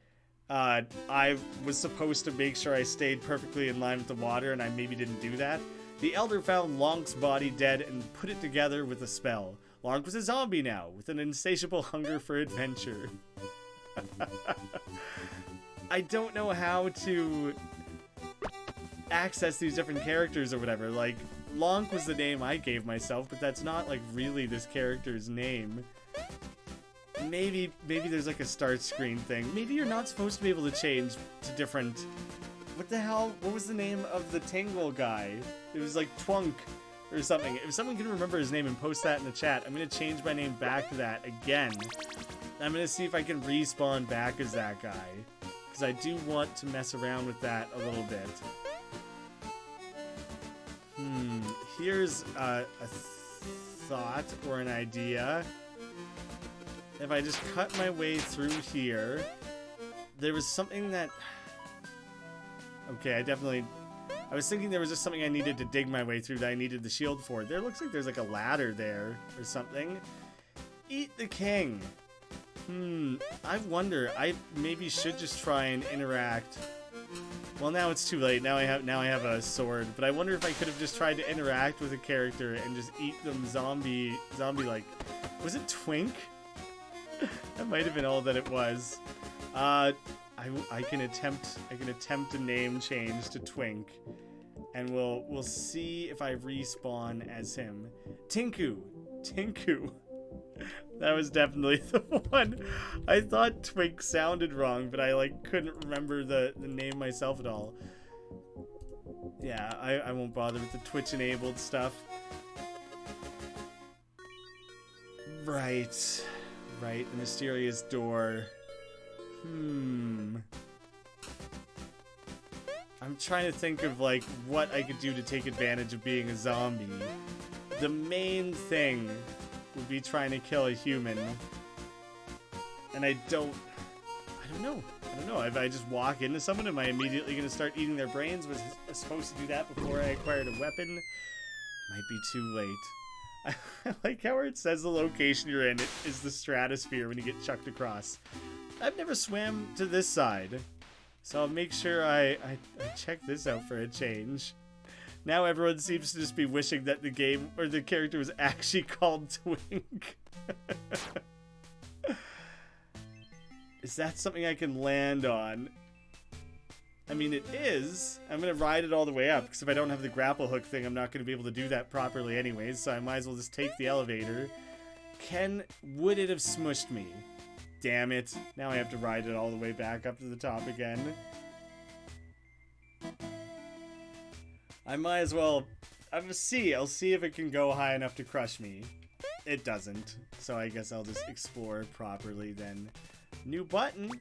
I was supposed to make sure I stayed perfectly in line with the water, and I maybe didn't do that. The Elder found Lonk's body dead and put it together with a spell. Lonk was a zombie now, with an insatiable hunger for adventure. I don't know how to access these different characters or whatever. Like, Lonk was the name I gave myself, but that's not, like, really this character's name. Maybe there's, like, a start screen thing. Maybe you're not supposed to be able to change to different... What the hell? What was the name of the Tingle guy? It was, like, Twunk. or something. If someone can remember his name and post that in the chat, I'm going to change my name back to that again. I'm going to see if I can respawn back as that guy. Because I do want to mess around with that a little bit. Here's a thought or an idea. If I just cut my way through here, there was something that... Okay, I was thinking there was just something I needed to dig my way through that I needed the shield for. There looks like there's like a ladder there or something. Eat the king. I wonder. I maybe should just try and interact. Well, now it's too late. Now I have a sword. But I wonder if I could have just tried to interact with a character and just eat them zombie like. Was it Twink? That might have been all that it was. I can attempt a name change to Twink, and we'll see if I respawn as him. Tinku. That was definitely the one. I thought Twink sounded wrong, but I like couldn't remember the name myself at all. Yeah, I won't bother with the Twitch enabled stuff. Right, the mysterious door. I'm trying to think of like what I could do to take advantage of being a zombie. The main thing would be trying to kill a human. And I don't know. If I just walk into someone, am I immediately going to start eating their brains? Was I supposed to do that before I acquired a weapon? Might be too late. I like how it says the location you're in is the stratosphere when you get chucked across. I've never swam to this side, so I'll make sure I check this out for a change. Now everyone seems to just be wishing that the game or the character was actually called Twink. Is that something I can land on? I mean, it is. I'm going to ride it all the way up, because if I don't have the grapple hook thing, I'm not going to be able to do that properly anyways, so I might as well just take the elevator. Would it have smushed me? Damn it. Now I have to ride it all the way back up to the top again. I might as well... I'll see if it can go high enough to crush me. It doesn't, so I guess I'll just explore properly then. New button.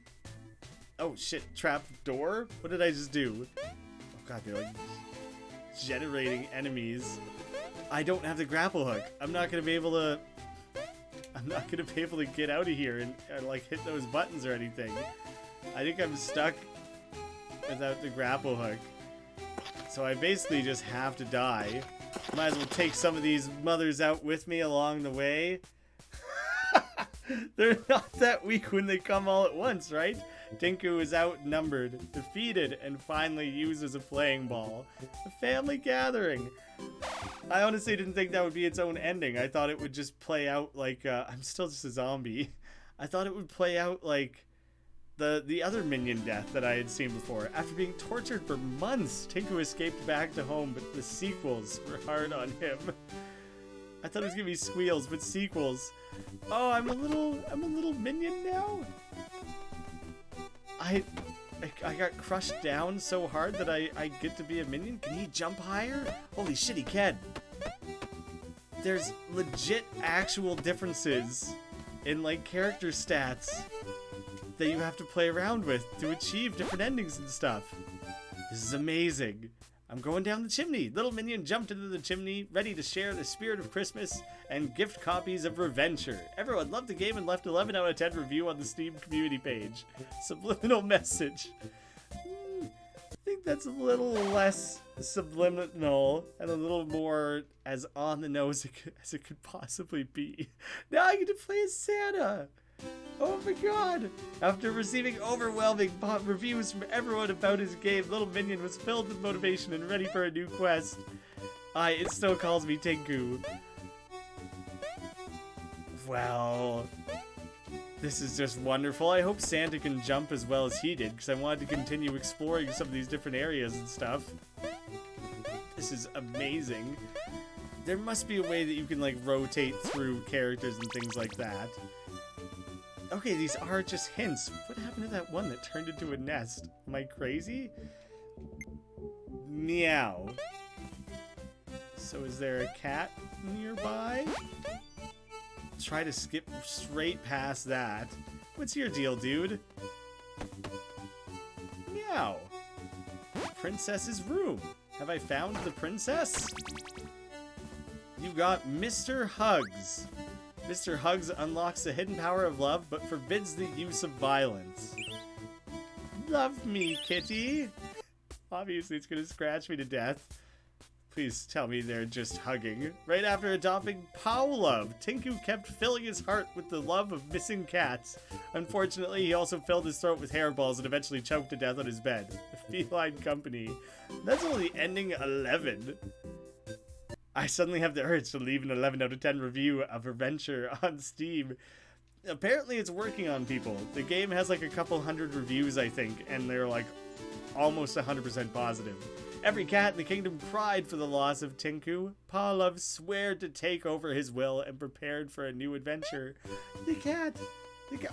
Oh shit, trap door? What did I just do? Oh god, they're like generating enemies. I don't have the grapple hook. I'm not gonna be able to get out of here and like hit those buttons or anything. I think I'm stuck without the grapple hook. So I basically just have to die. Might as well take some of these mothers out with me along the way. They're not that weak when they come all at once, right? Tinku is outnumbered, defeated, and finally uses a playing ball. A family gathering. I honestly didn't think that would be its own ending. I thought it would just play out like, I'm still just a zombie. I thought it would play out like the other minion death that I had seen before. After being tortured for months, Tinku escaped back to home, but the sequels were hard on him. I thought it was gonna be squeals, but sequels. Oh, I'm a little minion now? I got crushed down so hard that I get to be a minion? Can he jump higher? Holy shit, he can. There's legit actual differences in like character stats that you have to play around with to achieve different endings and stuff. This is amazing. I'm going down the chimney. Little minion jumped into the chimney, ready to share the spirit of Christmas and gift copies of Reventure. Everyone loved the game and left 11 out of 10 review on the Steam community page. Subliminal Message. I think that's a little less subliminal and a little more as on the nose as it could possibly be. Now I get to play as Santa. Oh my god! After receiving overwhelming reviews from everyone about his game, Little Minion was filled with motivation and ready for a new quest. It still calls me Tinku. Well, this is just wonderful. I hope Santa can jump as well as he did, because I wanted to continue exploring some of these different areas and stuff. This is amazing. There must be a way that you can, like, rotate through characters and things like that. Okay, these are just hints. What happened to that one that turned into a nest? Am I crazy? Meow. So is there a cat nearby? Try to skip straight past that. What's your deal, dude? Meow. Princess's room. Have I found the princess? You got Mr. Hugs. Mr. Hugs unlocks the hidden power of love, but forbids the use of violence. Love me, kitty. Obviously, it's gonna scratch me to death. Please tell me they're just hugging. Right after adopting Pawlove, Tinku kept filling his heart with the love of missing cats. Unfortunately, he also filled his throat with hairballs and eventually choked to death on his bed. The Feline Company. That's only ending 11. I suddenly have the urge to leave an 11 out of 10 review of Reventure on Steam. Apparently it's working on people. The game has like a couple hundred reviews, I think, and they're like almost 100% positive. Every cat in the kingdom cried for the loss of Tinku. Pawlove swore to take over his will and prepared for a new adventure. The cat.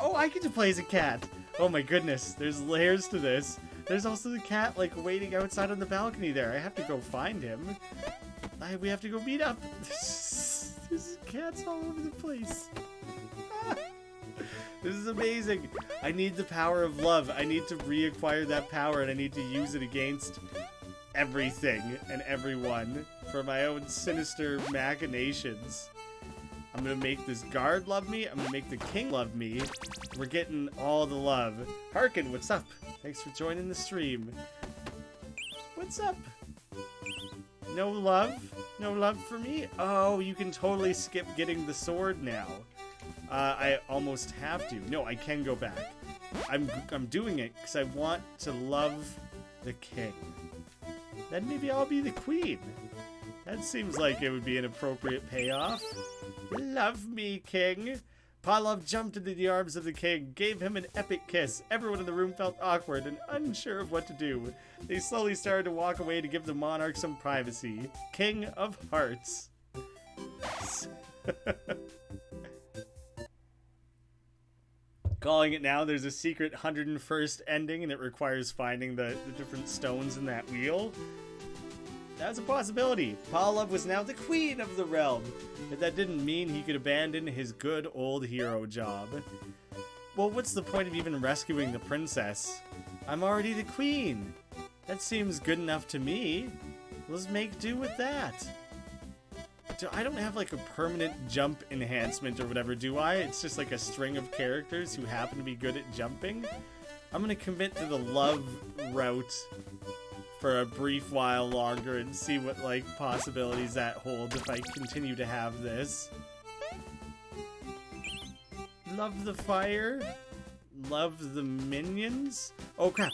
Oh, I get to play as a cat. Oh my goodness, there's layers to this. There's also the cat like waiting outside on the balcony there. I have to go find him. We have to go meet up. There's cats all over the place. This is amazing. I need the power of love. I need to reacquire that power, and I need to use it against everything and everyone for my own sinister machinations. I'm gonna make this guard love me. I'm gonna make the king love me. We're getting all the love. Harkin, what's up? Thanks for joining the stream. What's up? No love? No love for me? Oh, you can totally skip getting the sword now. I almost have to. No, I can go back. I'm doing it because I want to love the king. Then maybe I'll be the queen. That seems like it would be an appropriate payoff. Love me, king. Pawlove jumped into the arms of the king, gave him an epic kiss. Everyone in the room felt awkward and unsure of what to do. They slowly started to walk away to give the monarch some privacy. King of Hearts. Calling it now, there's a secret 101st ending and it requires finding the different stones in that wheel. That's a possibility. Pawlove was now the queen of the realm, but that didn't mean he could abandon his good old hero job. Well, what's the point of even rescuing the princess? I'm already the queen. That seems good enough to me. Let's make do with that. I don't have like a permanent jump enhancement or whatever, do I? It's just like a string of characters who happen to be good at jumping. I'm gonna commit to the love route for a brief while longer and see what like possibilities that hold if I continue to have this. Love the fire. Love the minions. Oh crap.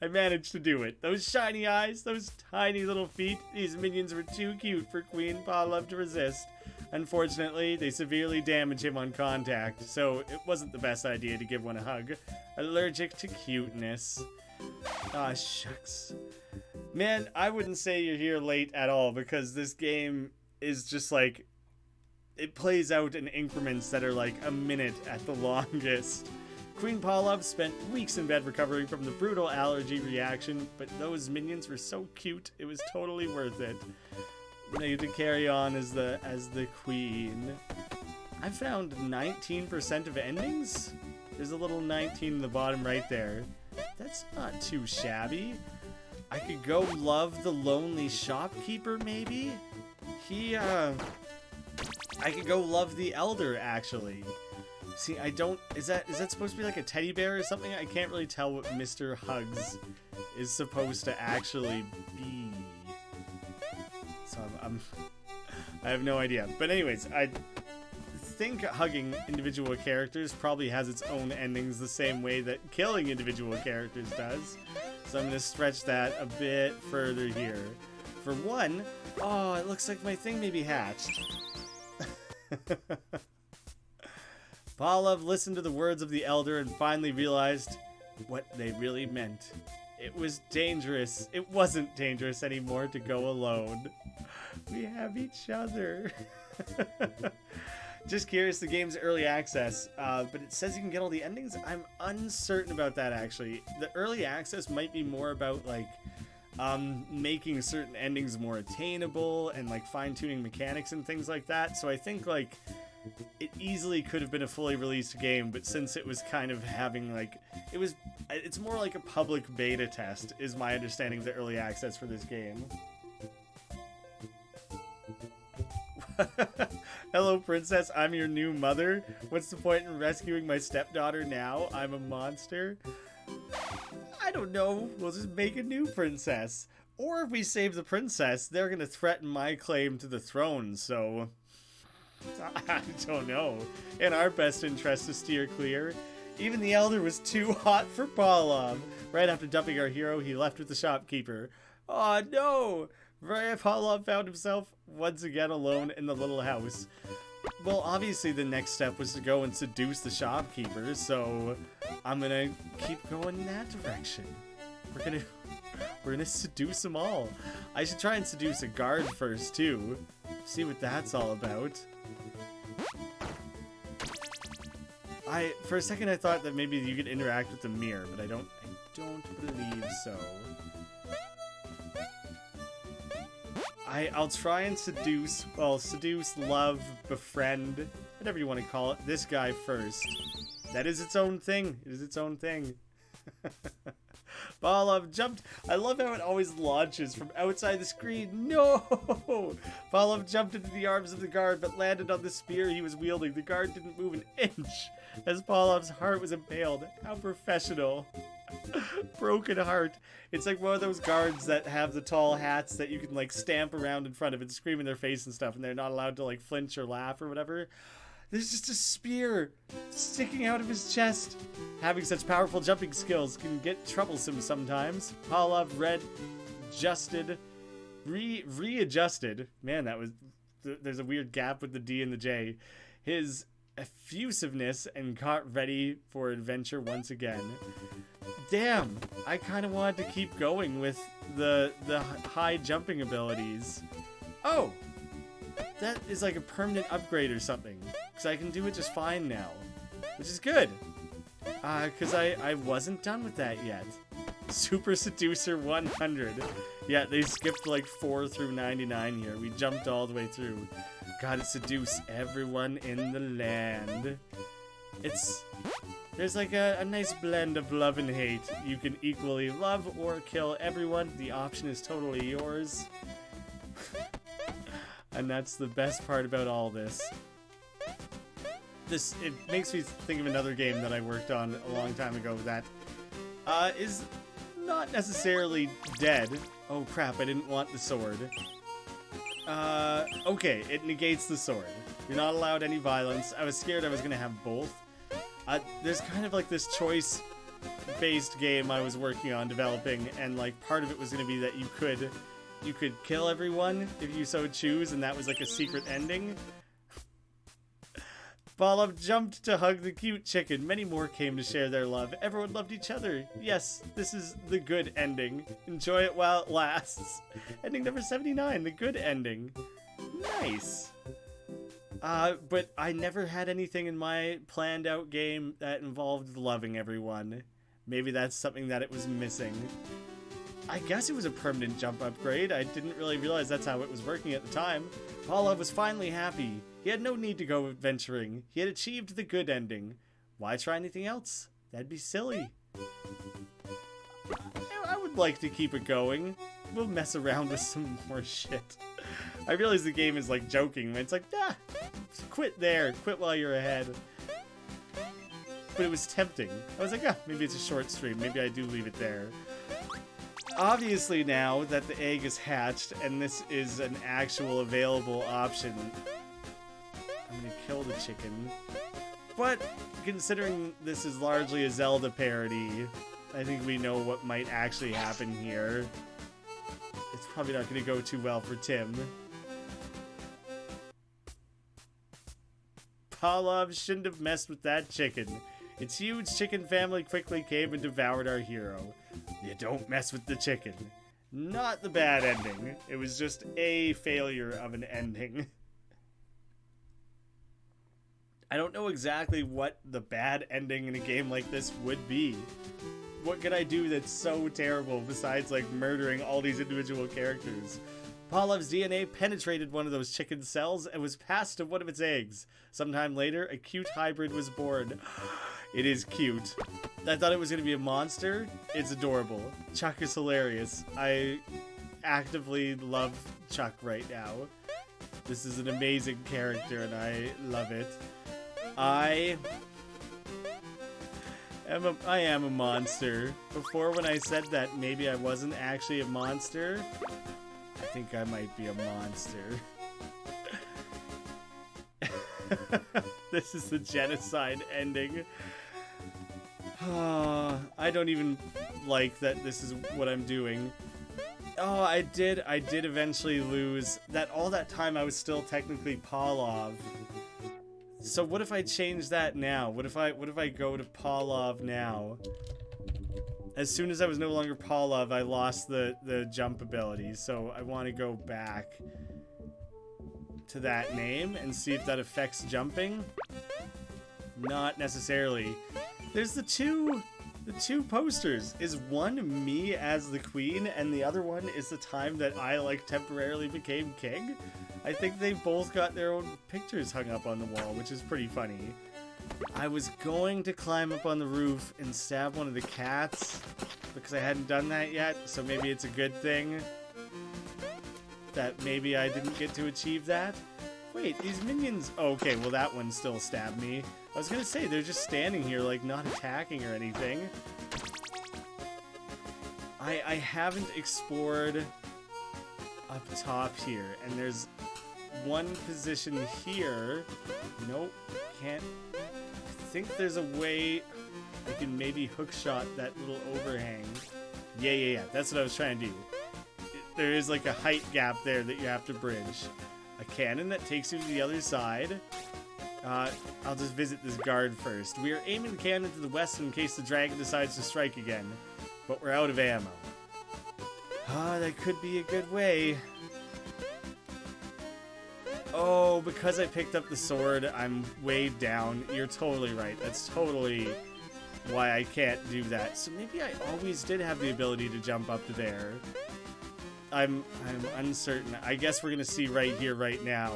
I managed to do it. Those shiny eyes, those tiny little feet, these minions were too cute for Queen Pawlove to resist. Unfortunately, they severely damage him on contact, so it wasn't the best idea to give one a hug. Allergic to cuteness. Ah, shucks. Man, I wouldn't say you're here late at all, because this game is just like, it plays out in increments that are like a minute at the longest. Queen Pawlove spent weeks in bed recovering from the brutal allergy reaction, but those minions were so cute, it was totally worth it. They had to carry on as the queen. I found 19% of endings? There's a little 19 in the bottom right there. That's not too shabby. I could go love the lonely shopkeeper, maybe? I could go love the elder, actually. See, I don't... Is that supposed to be like a teddy bear or something? I can't really tell what Mr. Hugs is supposed to actually be. So I have no idea. But anyways, I think hugging individual characters probably has its own endings the same way that killing individual characters does. So I'm going to stretch that a bit further here. For one, oh, it looks like my thing may be hatched. Pawlove listened to the words of the elder and finally realized what they really meant. It was dangerous. It wasn't dangerous anymore to go alone. We have each other. Just curious, the game's early access, but it says you can get all the endings. I'm uncertain about that, actually. The early access might be more about, like, making certain endings more attainable and like fine-tuning mechanics and things like that. So I think like it easily could have been a fully released game, but since it was kind of having like it's more like a public beta test is my understanding of the early access for this game. Hello, princess. I'm your new mother. What's the point in rescuing my stepdaughter now? I'm a monster. I don't know. We'll just make a new princess. Or if we save the princess, they're going to threaten my claim to the throne, so I don't know. In our best interest to steer clear. Even the elder was too hot for Pavlov. Right after dumping our hero, he left with the shopkeeper. Oh no! Pavlov found himself once again alone in the little house. Well, obviously the next step was to go and seduce the shopkeeper, so I'm gonna keep going in that direction. We're gonna seduce them all. I should try and seduce a guard first too. See what that's all about. For a second I thought that maybe you could interact with the mirror, but I don't believe so. I'll try and seduce, love, befriend, whatever you want to call it, this guy first. That is its own thing. It is its own thing. Pavlov jumped. I love how it always launches from outside the screen. No! Pavlov jumped into the arms of the guard, but landed on the spear he was wielding. The guard didn't move an inch as Pavlov's heart was impaled. How professional. Broken heart. It's like one of those guards that have the tall hats that you can like stamp around in front of and scream in their face and stuff, and they're not allowed to like flinch or laugh or whatever. There's just a spear sticking out of his chest. Having such powerful jumping skills can get troublesome sometimes. Pavlov readjusted. Man, that was... There's a weird gap with the D and the J. His effusiveness and got ready for adventure once again. Damn, I kind of wanted to keep going with the high jumping abilities. Oh! That is like a permanent upgrade or something. Because I can do it just fine now. Which is good. Because I wasn't done with that yet. Super Seducer 100. Yeah, they skipped like 4 through 99 here. We jumped all the way through. Gotta seduce everyone in the land. There's like a nice blend of love and hate. You can equally love or kill everyone. The option is totally yours. And that's the best part about all this. It makes me think of another game that I worked on a long time ago that is not necessarily dead. Oh crap, I didn't want the sword. Okay, it negates the sword. You're not allowed any violence. I was scared I was gonna have both. There's kind of like this choice-based game I was working on developing, and like part of it was gonna be that you could kill everyone if you so choose, and that was like a secret ending. Pavlov jumped to hug the cute chicken. Many more came to share their love. Everyone loved each other. Yes, this is the good ending. Enjoy it while it lasts. Ending number 79, the good ending. Nice. But I never had anything in my planned out game that involved loving everyone. Maybe that's something that it was missing. I guess it was a permanent jump upgrade. I didn't really realize that's how it was working at the time. Pavlov was finally happy. He had no need to go adventuring. He had achieved the good ending. Why try anything else? That'd be silly. I would like to keep it going. We'll mess around with some more shit. I realize the game is like joking. It's like, quit there. Quit while you're ahead. But it was tempting. I was like, maybe it's a short stream. Maybe I do leave it there. Obviously now that the egg is hatched and this is an actual available option, I'm gonna kill the chicken. But considering this is largely a Zelda parody, I think we know what might actually happen here. It's probably not gonna go too well for Tim. Pavlov shouldn't have messed with that chicken. Its huge chicken family quickly came and devoured our hero. You don't mess with the chicken. Not the bad ending. It was just a failure of an ending. I don't know exactly what the bad ending in a game like this would be. what can I do that's so terrible besides, like, murdering all these individual characters? Pavlov's DNA penetrated one of those chicken cells and was passed to one of its eggs. Sometime later, a cute hybrid was born. It is cute. I thought it was going to be a monster. It's adorable. Chuck is hilarious. I actively love Chuck right now. This is an amazing character and I love it. I am a monster. Before, when I said that maybe I wasn't actually a monster, I think I might be a monster. This is the genocide ending. I don't even like that this is what I'm doing. Oh, I did eventually lose that. All that time I was still technically Pavlov. So what if I change that now? What if I go to Pavlov now? As soon as I was no longer Pavlov, I lost the jump ability. So I want to go back to that name and see if that affects jumping. Not necessarily. There's the two posters. Is one me as the queen and the other one is the time that I, like, temporarily became king? I think they both got their own pictures hung up on the wall, which is pretty funny. I was going to climb up on the roof and stab one of the cats because I hadn't done that yet, so maybe it's a good thing that maybe I didn't get to achieve that. Wait, these minions... Oh, okay, well that one still stabbed me. I was gonna say, they're just standing here, like, not attacking or anything. I haven't explored up top here, and there's one position here. Nope, can't... I think there's a way I can maybe hookshot that little overhang. Yeah, that's what I was trying to do. There is, like, a height gap there that you have to bridge. A cannon that takes you to the other side. I'll just visit this guard first. We are aiming the cannon to the west in case the dragon decides to strike again. But we're out of ammo. That could be a good way. Oh, because I picked up the sword, I'm weighed down. You're totally right. That's totally why I can't do that. So maybe I always did have the ability to jump up to there. I'm uncertain. I guess we're gonna see right here, right now.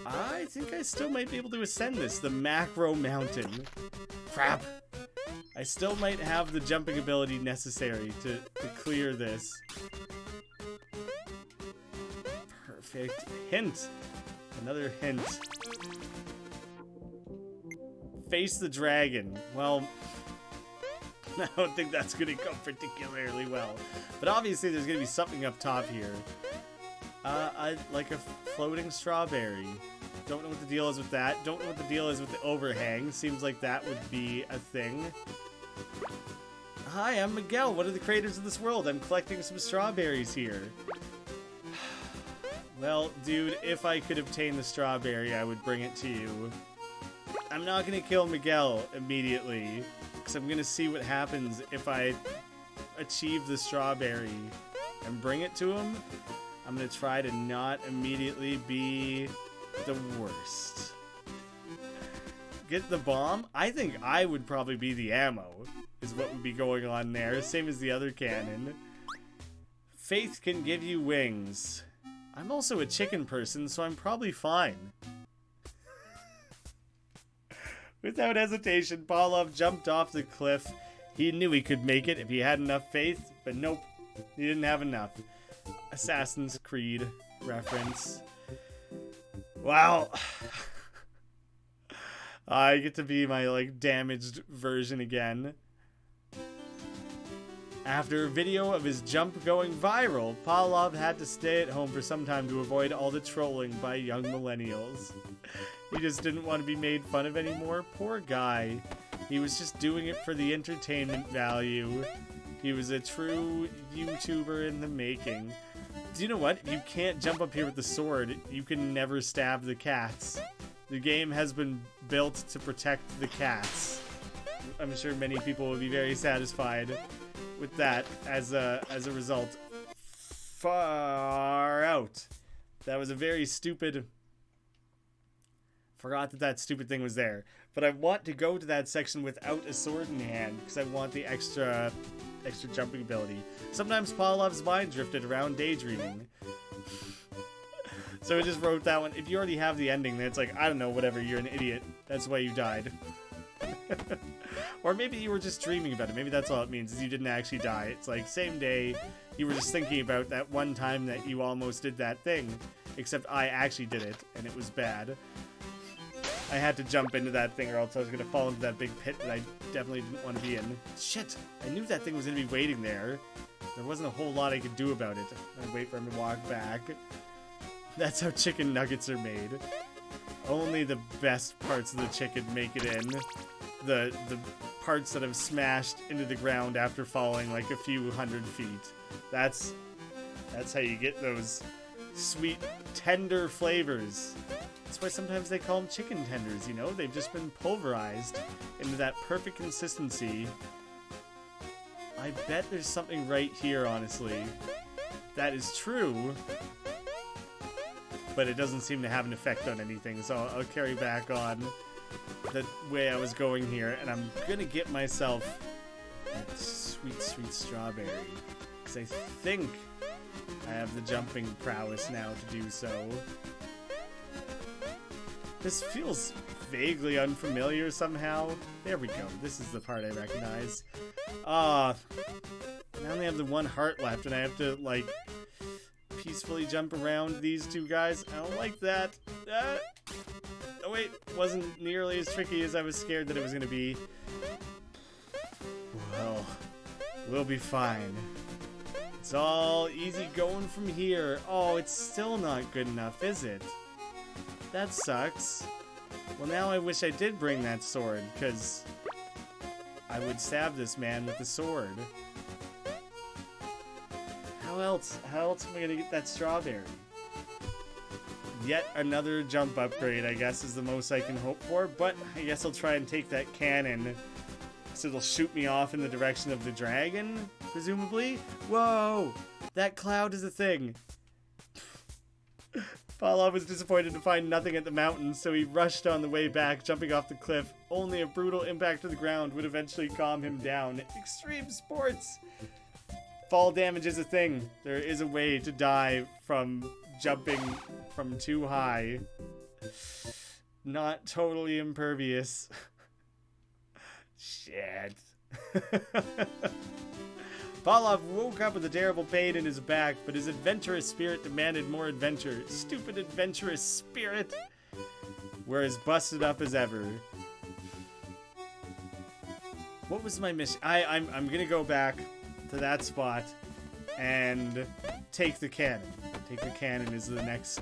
I think I still might be able to ascend this. The macro mountain. Crap. I still might have the jumping ability necessary to clear this. Perfect. Hint. Another hint. Face the dragon. Well, I don't think that's going to go particularly well. But obviously there's going to be something up top here. I like a floating strawberry. Don't know what the deal is with that. Don't know what the deal is with the overhang. Seems like that would be a thing. Hi, I'm Miguel, one of the creators of this world. I'm collecting some strawberries here. Well, dude, if I could obtain the strawberry, I would bring it to you. I'm not going to kill Miguel immediately, because I'm going to see what happens if I achieve the strawberry and bring it to him. I'm going to try to not immediately be the worst. Get the bomb? I think I would probably be the ammo, is what would be going on there. Same as the other cannon. Faith can give you wings. I'm also a chicken person, so I'm probably fine. Without hesitation, Pavlov jumped off the cliff. He knew he could make it if he had enough faith, but nope, he didn't have enough. Assassin's Creed reference. Wow. I get to be my, like, damaged version again. After a video of his jump going viral, Pavlov had to stay at home for some time to avoid all the trolling by young millennials. He just didn't want to be made fun of anymore. Poor guy. He was just doing it for the entertainment value. He was a true YouTuber in the making. Do you know what? You can't jump up here with the sword. You can never stab the cats. The game has been built to protect the cats. I'm sure many people will be very satisfied with that as a result. Far out. That was a very stupid... Forgot that stupid thing was there. but I want to go to that section without a sword in hand because I want the extra jumping ability. Sometimes Pavlov's mind drifted around daydreaming. So I just wrote that one. If you already have the ending, then it's like, I don't know, whatever, you're an idiot. That's why you died. Or maybe you were just dreaming about it. Maybe that's all it means, is you didn't actually die. It's like, same day, you were just thinking about that one time that you almost did that thing. Except I actually did it, and it was bad. I had to jump into that thing or else I was going to fall into that big pit that I definitely didn't want to be in. Shit! I knew that thing was going to be waiting there. There wasn't a whole lot I could do about it. I'd wait for him to walk back. That's how chicken nuggets are made. Only the best parts of the chicken make it in. The parts that have smashed into the ground after falling like a few hundred feet. That's how you get those sweet, tender flavors. That's why sometimes they call them chicken tenders, you know? They've just been pulverized into that perfect consistency. I bet there's something right here, honestly. That is true. But it doesn't seem to have an effect on anything, so I'll carry back on the way I was going here, and I'm gonna get myself that sweet, sweet strawberry. Because I think I have the jumping prowess now to do so. This feels vaguely unfamiliar somehow. There we go. This is the part I recognize. I only have the one heart left, and I have to, like, peacefully jump around these two guys. I don't like that. Oh wait, wasn't nearly as tricky as I was scared that it was going to be. Well, we'll be fine. It's all easy going from here. Oh, it's still not good enough, is it? That sucks. Well, now I wish I did bring that sword, because I would stab this man with the sword. How else am I gonna get that strawberry? Yet another jump upgrade, I guess, is the most I can hope for, but I guess I'll try and take that cannon, so it'll shoot me off in the direction of the dragon, presumably? Whoa! That cloud is a thing! Paula was disappointed to find nothing at the mountain, so he rushed on the way back, jumping off the cliff. Only a brutal impact to the ground would eventually calm him down. Extreme sports! Fall damage is a thing. There is a way to die from jumping from too high. Not totally impervious. Shit. Pavlov woke up with a terrible pain in his back, but his adventurous spirit demanded more adventure. Stupid adventurous spirit! We're as busted up as ever. What was my mission? I'm gonna go back to that spot and take the cannon. Take the cannon is the next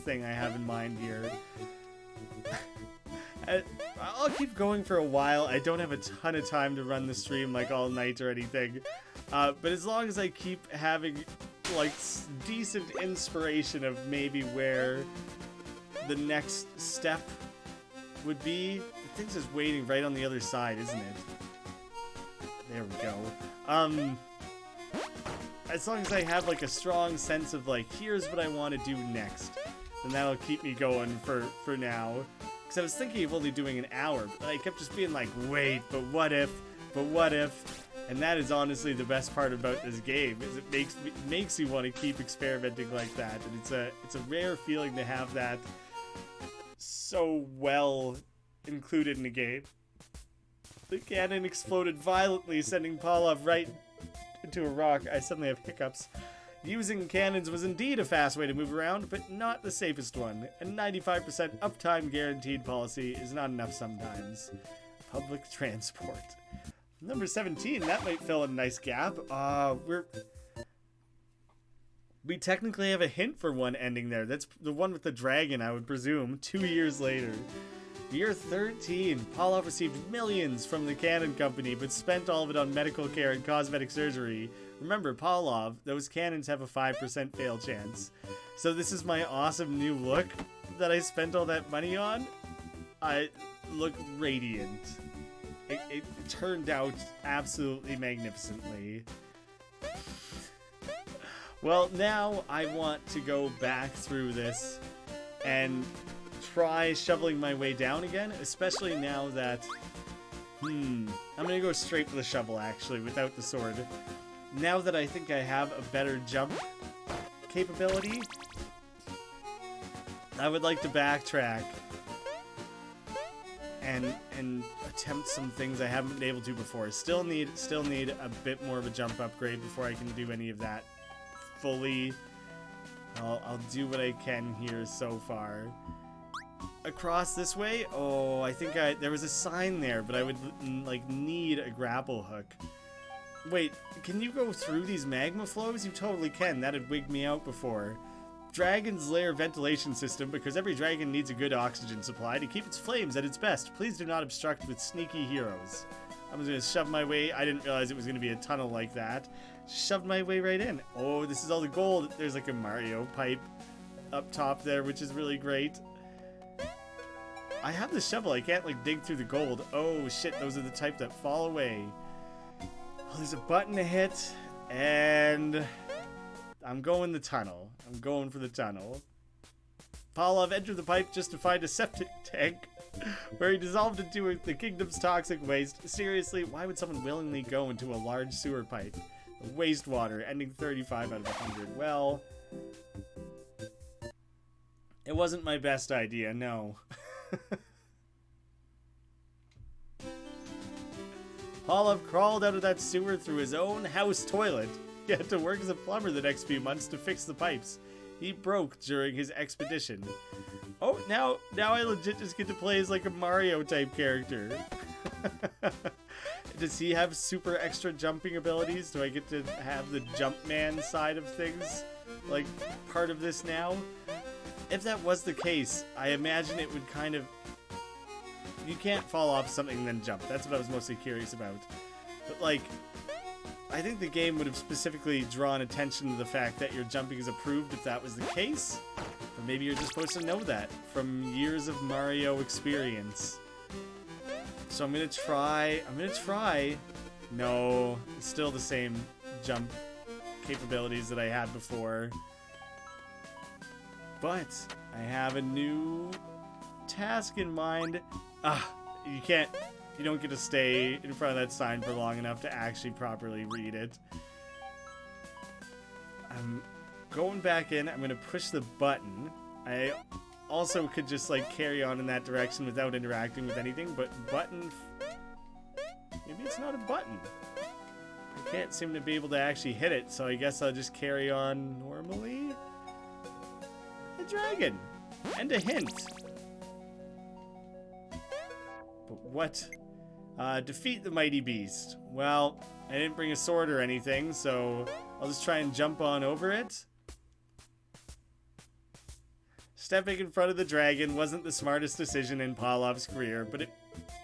thing I have in mind here. I'll keep going for a while. I don't have a ton of time to run the stream like all night or anything. But as long as I keep having like decent inspiration of maybe where the next step would be, the thing's just waiting right on the other side, isn't it? There we go. As long as I have like a strong sense of like, here's what I want to do next, then that'll keep me going for now. Because I was thinking of only doing an hour, but I kept just being like, wait, but what if? But what if? And that is honestly the best part about this game, is it makes you want to keep experimenting like that. And it's a rare feeling to have that so well included in a game. The cannon exploded violently, sending Pavlov right into a rock. I suddenly have hiccups. Using cannons was indeed a fast way to move around, but not the safest one. A 95% uptime guaranteed policy is not enough sometimes. Public transport. Number 17, that might fill a nice gap. We technically have a hint for one ending there. That's the one with the dragon, I would presume, 2 years later. Year 13, Pavlov received millions from the Cannon Company, but spent all of it on medical care and cosmetic surgery. Remember, Pavlov, those cannons have a 5% fail chance. So this is my awesome new look that I spent all that money on. I look radiant. It turned out absolutely magnificently. Well, now I want to go back through this and try shoveling my way down again, especially now that... I'm gonna go straight for the shovel, actually, without the sword. Now that I think I have a better jump capability, I would like to backtrack and attempt some things I haven't been able to before. Still need a bit more of a jump upgrade before I can do any of that fully. I'll do what I can here so far. Across this way? Oh, I think there was a sign there, but I would like need a grapple hook. Wait, can you go through these magma flows? You totally can. That had wigged me out before. Dragon's Lair ventilation system, because every dragon needs a good oxygen supply to keep its flames at its best. Please do not obstruct with sneaky heroes. I'm just gonna shove my way. I didn't realize it was gonna be a tunnel like that. Shoved my way right in. Oh, this is all the gold. There's like a Mario pipe up top there, which is really great. I have the shovel. I can't like dig through the gold. Oh shit, those are the type that fall away. Oh, there's a button to hit, and I'm going the tunnel. I'm going for the tunnel. Pavlov entered the pipe just to find a septic tank where he dissolved into the kingdom's toxic waste. Seriously, why would someone willingly go into a large sewer pipe? Wastewater, ending 35 out of 100. Well, it wasn't my best idea, no. Pavlov crawled out of that sewer through his own house toilet. He had to work as a plumber the next few months to fix the pipes he broke during his expedition. Oh, now I legit just get to play as like a Mario type character. Does he have super extra jumping abilities? Do I get to have the Jumpman side of things like part of this now? If that was the case, I imagine it would kind of... You can't fall off something and then jump. That's what I was mostly curious about. But like, I think the game would have specifically drawn attention to the fact that your jumping is approved if that was the case. Or maybe you're just supposed to know that from years of Mario experience. So I'm gonna try. No, it's still the same jump capabilities that I had before. But I have a new task in mind. You don't get to stay in front of that sign for long enough to actually properly read it. I'm going back in. I'm going to push the button. I also could just like carry on in that direction without interacting with anything, but button... Maybe it's not a button. I can't seem to be able to actually hit it, so I guess I'll just carry on normally. A dragon! And a hint! But what? Defeat the mighty beast. Well, I didn't bring a sword or anything, so I'll just try and jump on over it. Stepping in front of the dragon wasn't the smartest decision in Pavlov's career, but it'd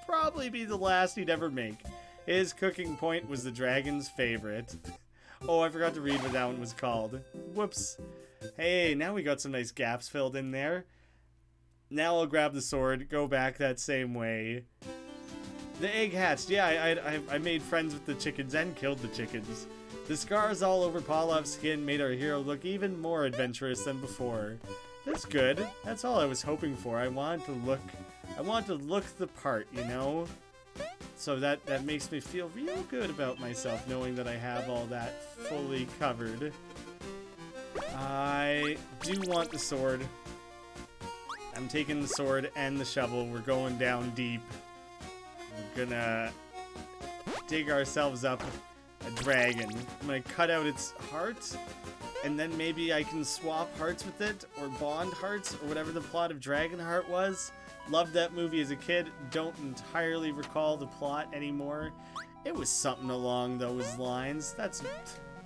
probably be the last he'd ever make. His cooking point was the dragon's favorite. Oh, I forgot to read what that one was called. Whoops. Hey, now we got some nice gaps filled in there. Now I'll grab the sword, go back that same way. The egg hatched. Yeah, I made friends with the chickens and killed the chickens. The scars all over Pavlov's skin made our hero look even more adventurous than before. That's good. That's all I was hoping for. I want to look the part, you know? So that makes me feel real good about myself, knowing that I have all that fully covered. I do want the sword. I'm taking the sword and the shovel. We're going down deep. We're gonna dig ourselves up a dragon. I'm gonna cut out its heart, and then maybe I can swap hearts with it, or bond hearts, or whatever the plot of Dragonheart was. Loved that movie as a kid. Don't entirely recall the plot anymore. It was something along those lines. That's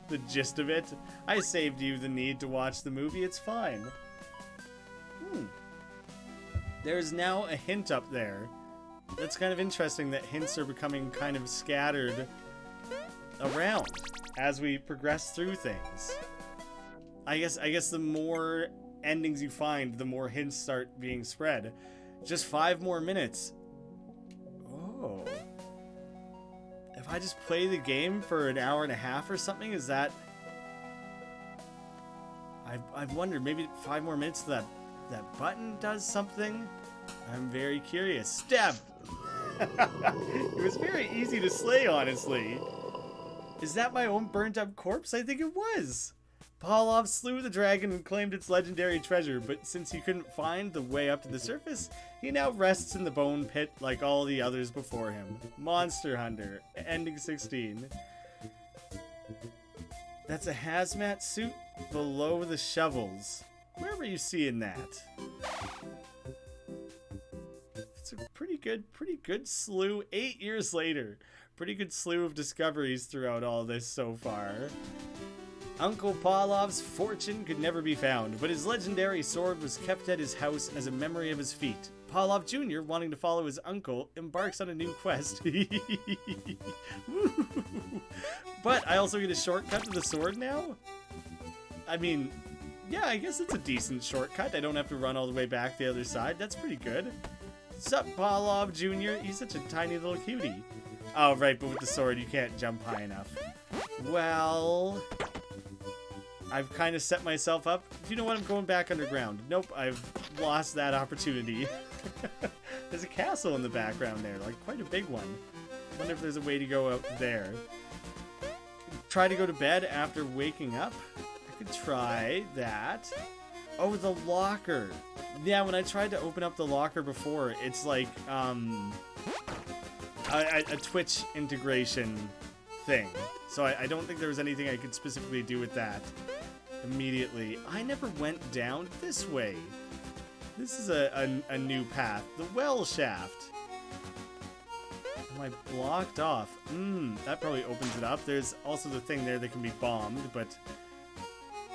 the gist of it. I saved you the need to watch the movie. It's fine. There's now a hint up there. That's kind of interesting that hints are becoming kind of scattered around as we progress through things. I guess the more endings you find, the more hints start being spread. Just 5 more minutes. Oh. If I just play the game for an hour and a half or something, is that... I've wondered, maybe 5 more minutes to that that button does something? I'm very curious. Stab! It was very easy to slay, honestly. Is that my own burnt up corpse? I think it was. Pavlov slew the dragon and claimed its legendary treasure, but since he couldn't find the way up to the surface, he now rests in the bone pit like all the others before him. Monster Hunter, ending 16. That's a hazmat suit below the shovels. Where were you seeing that? It's a pretty good slew. 8 years later. Pretty good slew of discoveries throughout all this so far. Uncle Pavlov's fortune could never be found, but his legendary sword was kept at his house as a memory of his feat. Pavlov Jr., wanting to follow his uncle, embarks on a new quest. But I also get a shortcut to the sword now? I mean, yeah, I guess it's a decent shortcut. I don't have to run all the way back the other side. That's pretty good. Sup, Pavlov Jr.? He's such a tiny little cutie. Oh, right, but with the sword, you can't jump high enough. Well, I've kind of set myself up. Do you know what? I'm going back underground. Nope, I've lost that opportunity. There's a castle in the background there, like quite a big one. I wonder if there's a way to go out there. Try to go to bed after waking up? I could try that. Oh, the locker. Yeah, when I tried to open up the locker before, it's like, a Twitch integration thing. So I don't think there was anything I could specifically do with that immediately. I never went down this way. This is a new path. The well shaft. Am I blocked off? That probably opens it up. There's also the thing there that can be bombed, but,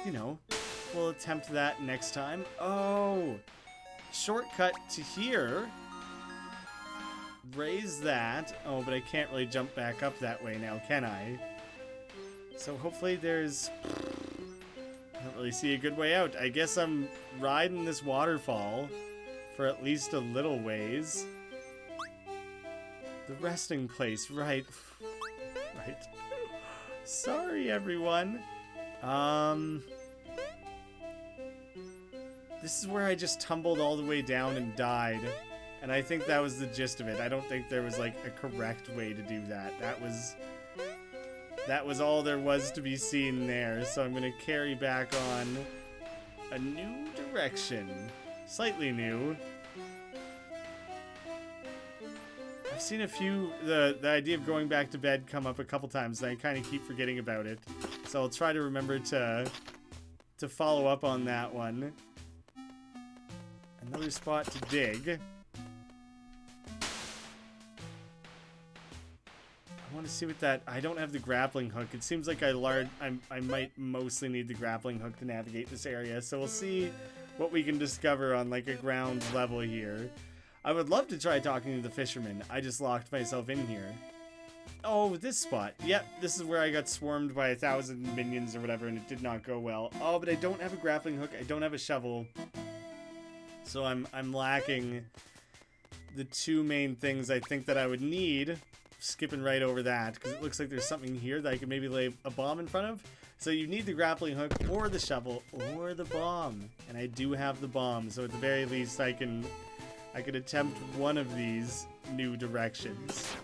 you know, we'll attempt that next time. Oh, shortcut to here. Raise that. Oh, but I can't really jump back up that way now, can I? So hopefully there's... I don't really see a good way out. I guess I'm riding this waterfall for at least a little ways. The resting place, right. Right. Sorry, everyone. This is where I just tumbled all the way down and died. And I think that was the gist of it. I don't think there was, like, a correct way to do that. That was all there was to be seen there. So I'm going to carry back on a new direction. Slightly new. I've seen a few, the idea of going back to bed come up a couple times, and I kind of keep forgetting about it. So I'll try to remember to follow up on that one. Another spot to dig. I want to see what that... I don't have the grappling hook. It seems like I might mostly need the grappling hook to navigate this area. So we'll see what we can discover on like a ground level here. I would love to try talking to the fisherman. I just locked myself in here. Oh, this spot. Yep, this is where I got swarmed by 1,000 minions or whatever, and it did not go well. Oh, but I don't have a grappling hook. I don't have a shovel. So I'm lacking the two main things I think that I would need. Skipping right over that, because it looks like there's something here that I could maybe lay a bomb in front of. So you need the grappling hook, or the shovel, or the bomb. And I do have the bomb, so at the very least I could attempt one of these new directions.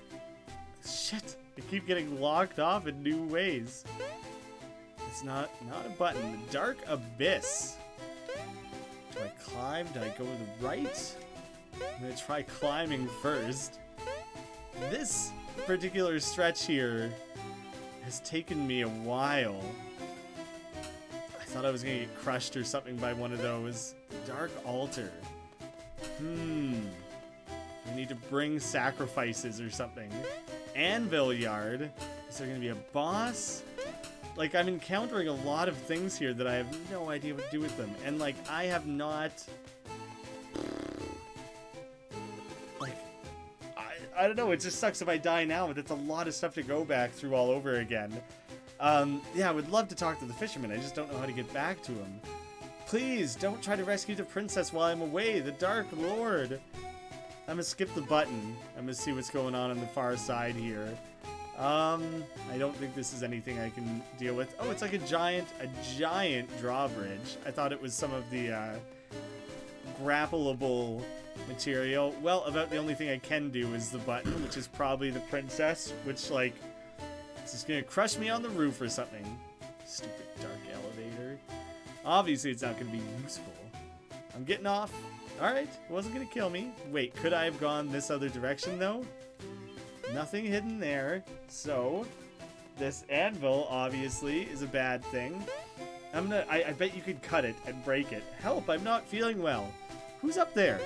Shit! I keep getting locked off in new ways. It's not a button. The dark abyss. Do I climb? Do I go to the right? I'm gonna try climbing first. This particular stretch here has taken me a while. I thought I was gonna get crushed or something by one of those. Dark altar. I need to bring sacrifices or something. Anvil yard. Is there gonna be a boss? Like, I'm encountering a lot of things here that I have no idea what to do with them. And, like, I have not... Like, I don't know, it just sucks if I die now, but it's a lot of stuff to go back through all over again. Yeah, I would love to talk to the fisherman. I just don't know how to get back to him. Please, don't try to rescue the princess while I'm away. The Dark Lord. I'm gonna skip the button. I'm gonna see what's going on the far side here. I don't think this is anything I can deal with. Oh, it's like a giant drawbridge. I thought it was some of the grappleable material. Well, about the only thing I can do is the button, which is probably the princess, which, like, it's just gonna crush me on the roof or something. Stupid dark elevator. Obviously, it's not gonna be useful. I'm getting off. Alright, it wasn't gonna kill me. Wait, could I have gone this other direction, though? Nothing hidden there. So, this anvil, obviously, is a bad thing. I bet you could cut it and break it. Help, I'm not feeling well. Who's up there?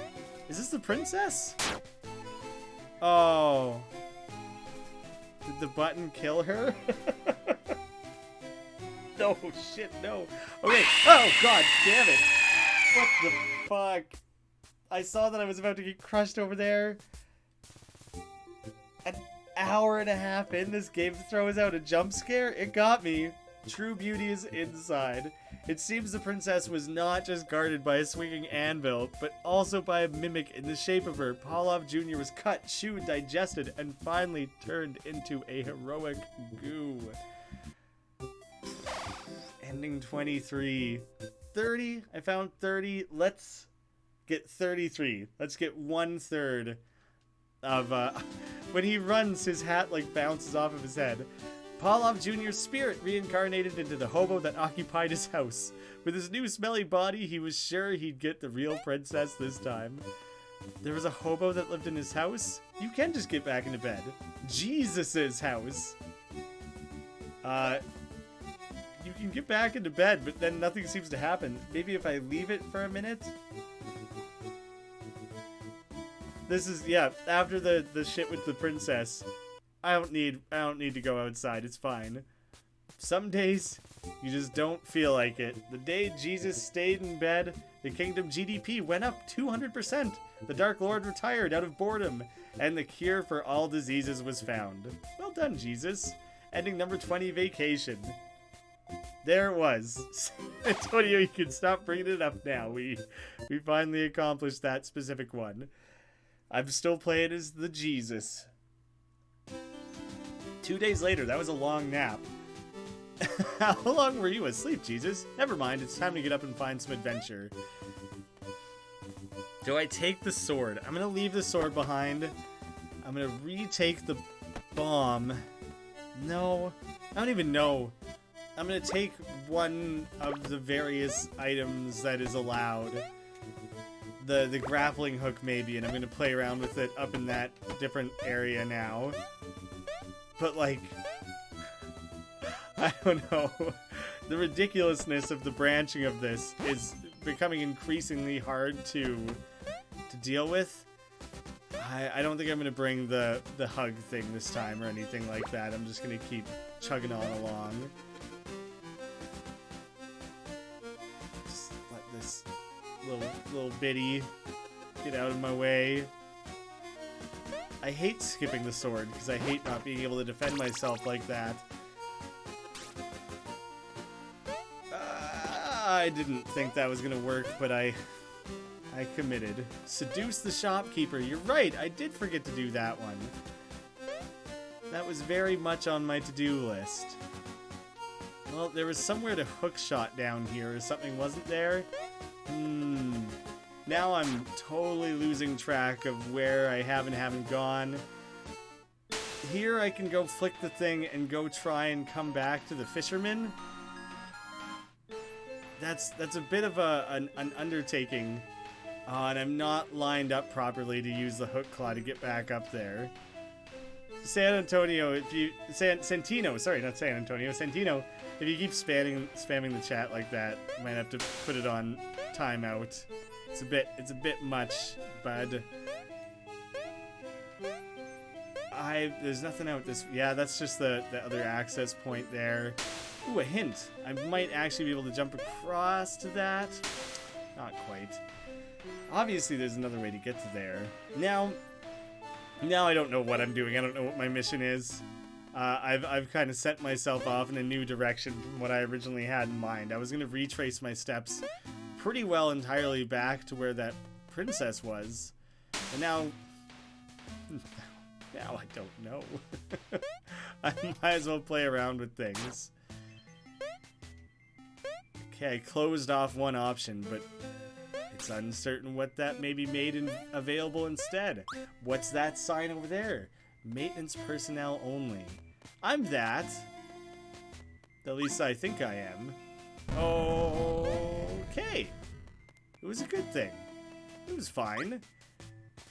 Is this the princess? Oh. Did the button kill her? No, shit, no. Okay. Oh, god damn it. What the fuck? I saw that I was about to get crushed over there. An hour and a half in, this game throws out a jump scare. It got me. True beauty is inside. It seems the princess was not just guarded by a swinging anvil, but also by a mimic in the shape of her. Pavlov Jr. was cut, chewed, digested, and finally turned into a heroic goo. Ending 23. 30? I found 30. Let's get 33. Let's get 1/3 of, when he runs, his hat, like, bounces off of his head. Pavlov Jr.'s spirit reincarnated into the hobo that occupied his house. With his new smelly body, he was sure he'd get the real princess this time. There was a hobo that lived in his house? You can just get back into bed. Jesus's house. You can get back into bed, but then nothing seems to happen. Maybe if I leave it for a minute? This is, yeah, after the shit with the princess. I don't need to go outside. It's fine. Some days, you just don't feel like it. The day Jesus stayed in bed, the kingdom GDP went up 200%. The Dark Lord retired out of boredom, and the cure for all diseases was found. Well done, Jesus. Ending number 20, vacation. There it was. Antonio, you can stop bringing it up now. We finally accomplished that specific one. I'm still playing as the Jesus. 2 days later, that was a long nap. How long were you asleep, Jesus? Never mind, it's time to get up and find some adventure. Do I take the sword? I'm gonna leave the sword behind. I'm gonna retake the bomb. No, I don't even know. I'm gonna take one of the various items that is allowed. The grappling hook maybe, and I'm gonna play around with it up in that different area now. But, like, I don't know. The ridiculousness of the branching of this is becoming increasingly hard to deal with. I don't think I'm going to bring the hug thing this time or anything like that. I'm just going to keep chugging on along. Just let this little bitty get out of my way. I hate skipping the sword, because I hate not being able to defend myself like that. I didn't think that was gonna work, but I committed. Seduce the shopkeeper. You're right, I did forget to do that one. That was very much on my to-do list. Well, there was somewhere to hook shot down here or something, wasn't there? Now I'm totally losing track of where I have and haven't gone. Here I can go flick the thing and go try and come back to the fisherman. That's a bit of an undertaking. And I'm not lined up properly to use the hook claw to get back up there. San Antonio, if you... Santino, sorry, not San Antonio. Santino, if you keep spamming the chat like that, you might have to put it on timeout. It's a bit much, bud. There's nothing out this... Yeah, that's just the other access point there. Ooh, a hint. I might actually be able to jump across to that. Not quite. Obviously, there's another way to get to there. Now I don't know what I'm doing. I don't know what my mission is. I've kind of set myself off in a new direction from what I originally had in mind. I was going to retrace my steps pretty well entirely back to where that princess was. And now I don't know. I might as well play around with things. Okay, I closed off one option, but it It's uncertain what that may be made available instead. What's that sign over there? Maintenance personnel only. I'm that. At least I think I am. Okay. It was a good thing. It was fine.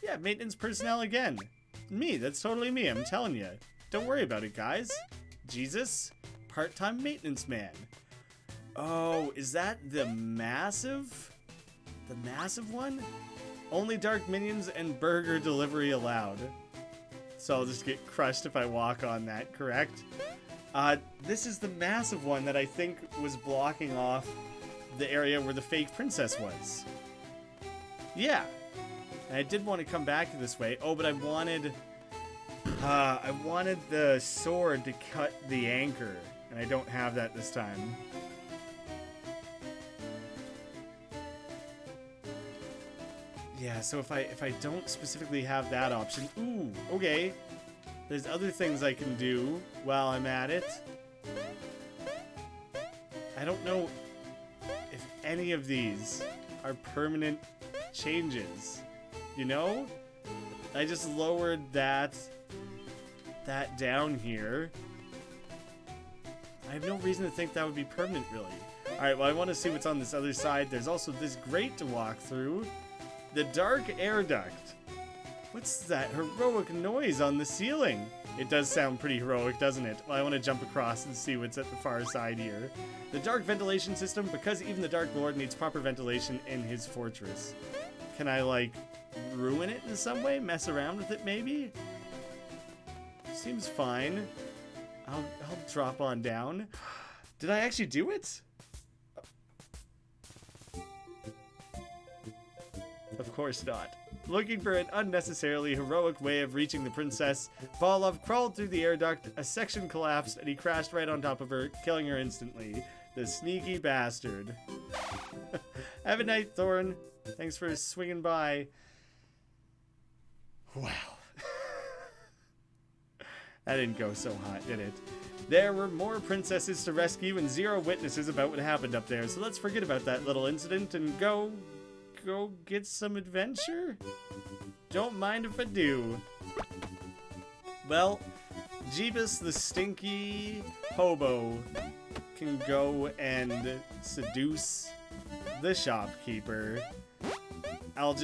Yeah, maintenance personnel again. Me, that's totally me, I'm telling you. Don't worry about it, guys. Jesus, part-time maintenance man. Oh, is that the massive? The massive one? Only dark minions and burger delivery allowed. So I'll just get crushed if I walk on that, correct? This is the massive one that I think was blocking off the area where the fake princess was. Yeah. And I did want to come back this way. Oh, but I wanted the sword to cut the anchor. And I don't have that this time. Yeah, so if I don't specifically have that option... Ooh, okay. There's other things I can do while I'm at it. I don't know if any of these are permanent changes. You know? I just lowered that down here. I have no reason to think that would be permanent, really. Alright, well, I want to see what's on this other side. There's also this grate to walk through. The dark air duct. What's that heroic noise on the ceiling? It does sound pretty heroic, doesn't it? Well, I want to jump across and see what's at the far side here. The dark ventilation system, because even the Dark Lord needs proper ventilation in his fortress. Can I, like, ruin it in some way? Mess around with it, maybe? Seems fine. I'll drop on down. Did I actually do it? Of course not. Looking for an unnecessarily heroic way of reaching the princess, Volov crawled through the air duct, a section collapsed, and he crashed right on top of her, killing her instantly. The sneaky bastard. Have a night, Thorn. Thanks for swinging by. Wow. That didn't go so hot, did it? There were more princesses to rescue and 0 witnesses about what happened up there, so let's forget about that little incident and go get some adventure? Don't mind if I do. Well, Jeebus the stinky hobo can go and seduce the shopkeeper. I'll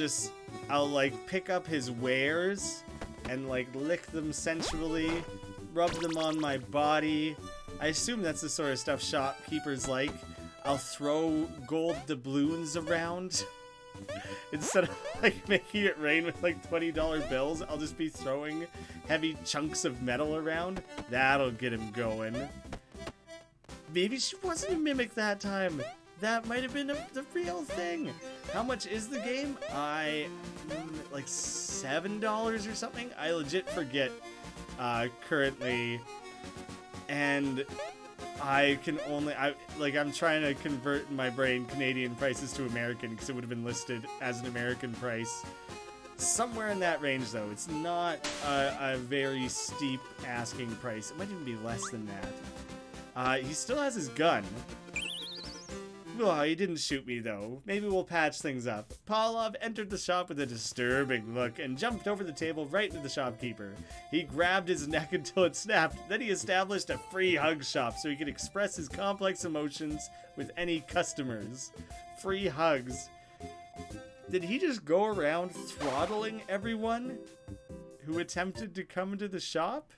like pick up his wares and like lick them sensually, rub them on my body. I assume that's the sort of stuff shopkeepers like. I'll throw gold doubloons around. Instead of like making it rain with like $20 bills, I'll just be throwing heavy chunks of metal around. That'll get him going. Maybe she wasn't a mimic that time. That might have been the real thing. How much is the game? Like $7 or something? I legit forget currently. And I can only, I'm trying to convert in my brain Canadian prices to American because it would have been listed as an American price. Somewhere in that range, though. It's not a very steep asking price. It might even be less than that. He still has his gun. Oh, he didn't shoot me, though. Maybe we'll patch things up. Pavlov entered the shop with a disturbing look and jumped over the table right into the shopkeeper. He grabbed his neck until it snapped. Then he established a free hug shop so he could express his complex emotions with any customers. Free hugs. Did he just go around throttling everyone who attempted to come into the shop?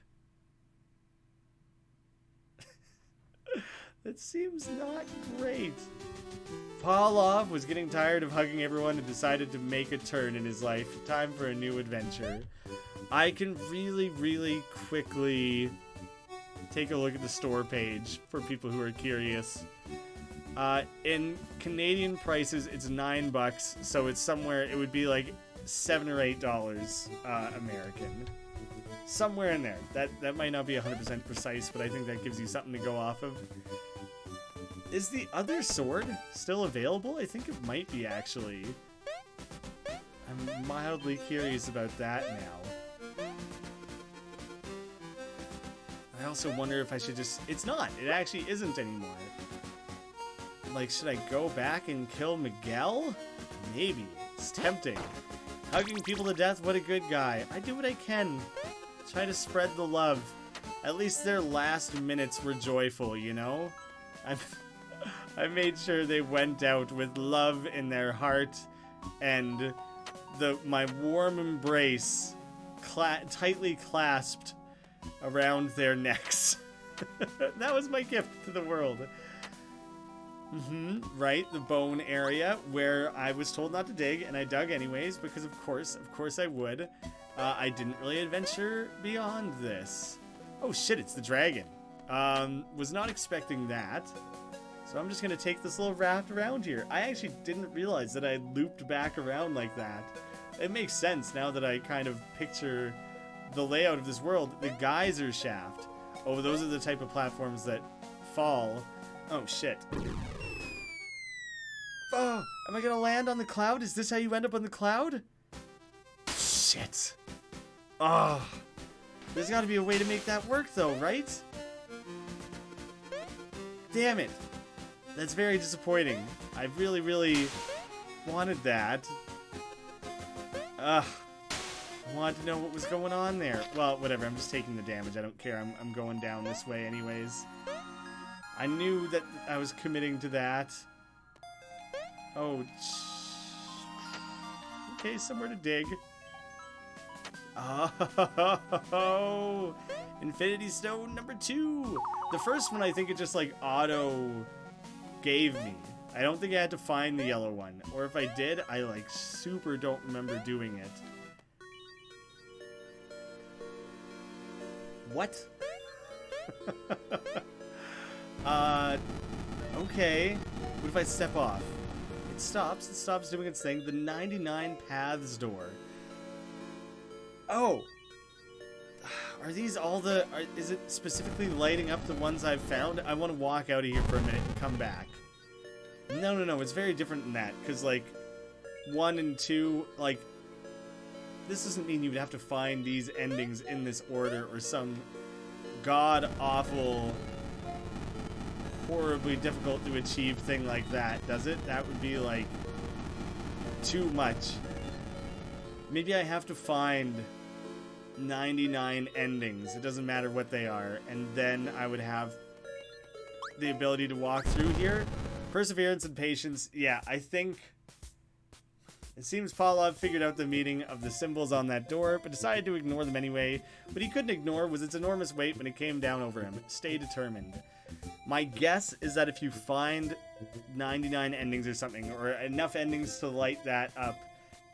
That seems not great. Pavlov was getting tired of hugging everyone and decided to make a turn in his life. Time for a new adventure. I can really, really quickly take a look at the store page for people who are curious. In Canadian prices, it's $9, so it's somewhere, it would be like $7 or $8 American. Somewhere in there. That might not be 100% precise, but I think that gives you something to go off of. Is the other sword still available? I think it might be, actually. I'm mildly curious about that now. I also wonder if I should just... It's not! It actually isn't anymore. Like, should I go back and kill Miguel? Maybe. It's tempting. Hugging people to death, what a good guy. I do what I can. Try to spread the love. At least their last minutes were joyful, you know? I made sure they went out with love in their heart and my warm embrace tightly clasped around their necks. That was my gift to the world. Right, the bone area where I was told not to dig, and I dug anyways because of course I would. I didn't really adventure beyond this. Oh shit, it's the dragon. Was not expecting that. So I'm just gonna take this little raft around here. I actually didn't realize that I looped back around like that. It makes sense now that I kind of picture the layout of this world. The geyser shaft. Oh, those are the type of platforms that fall. Oh shit. Oh, am I gonna land on the cloud? Is this how you end up on the cloud? Shit. Oh. There's gotta be a way to make that work though, right? Damn it. That's very disappointing. I really, really wanted that. Ugh. I wanted to know what was going on there. Well, whatever. I'm just taking the damage. I don't care. I'm going down this way anyways. I knew that I was committing to that. Oh. Okay, somewhere to dig. Oh. Infinity Stone number 2. The first one I think it just like auto gave me. I don't think I had to find the yellow one. Or if I did, I like super don't remember doing it. What? Okay. What if I step off? It stops doing its thing. The 99 Paths door. Oh. Are these all the... is it specifically lighting up the ones I've found? I want to walk out of here for a minute and come back. No. It's very different than that. Because, like, 1 and 2, like... This doesn't mean you would have to find these endings in this order or some god-awful, horribly difficult to achieve thing like that, does it? That would be, like, too much. Maybe I have to find 99 endings. It doesn't matter what they are. And then I would have the ability to walk through here. Perseverance and patience. Yeah, I think... It seems Pavlov figured out the meaning of the symbols on that door, but decided to ignore them anyway. What he couldn't ignore was its enormous weight when it came down over him. Stay determined. My guess is that if you find 99 endings or something, or enough endings to light that up,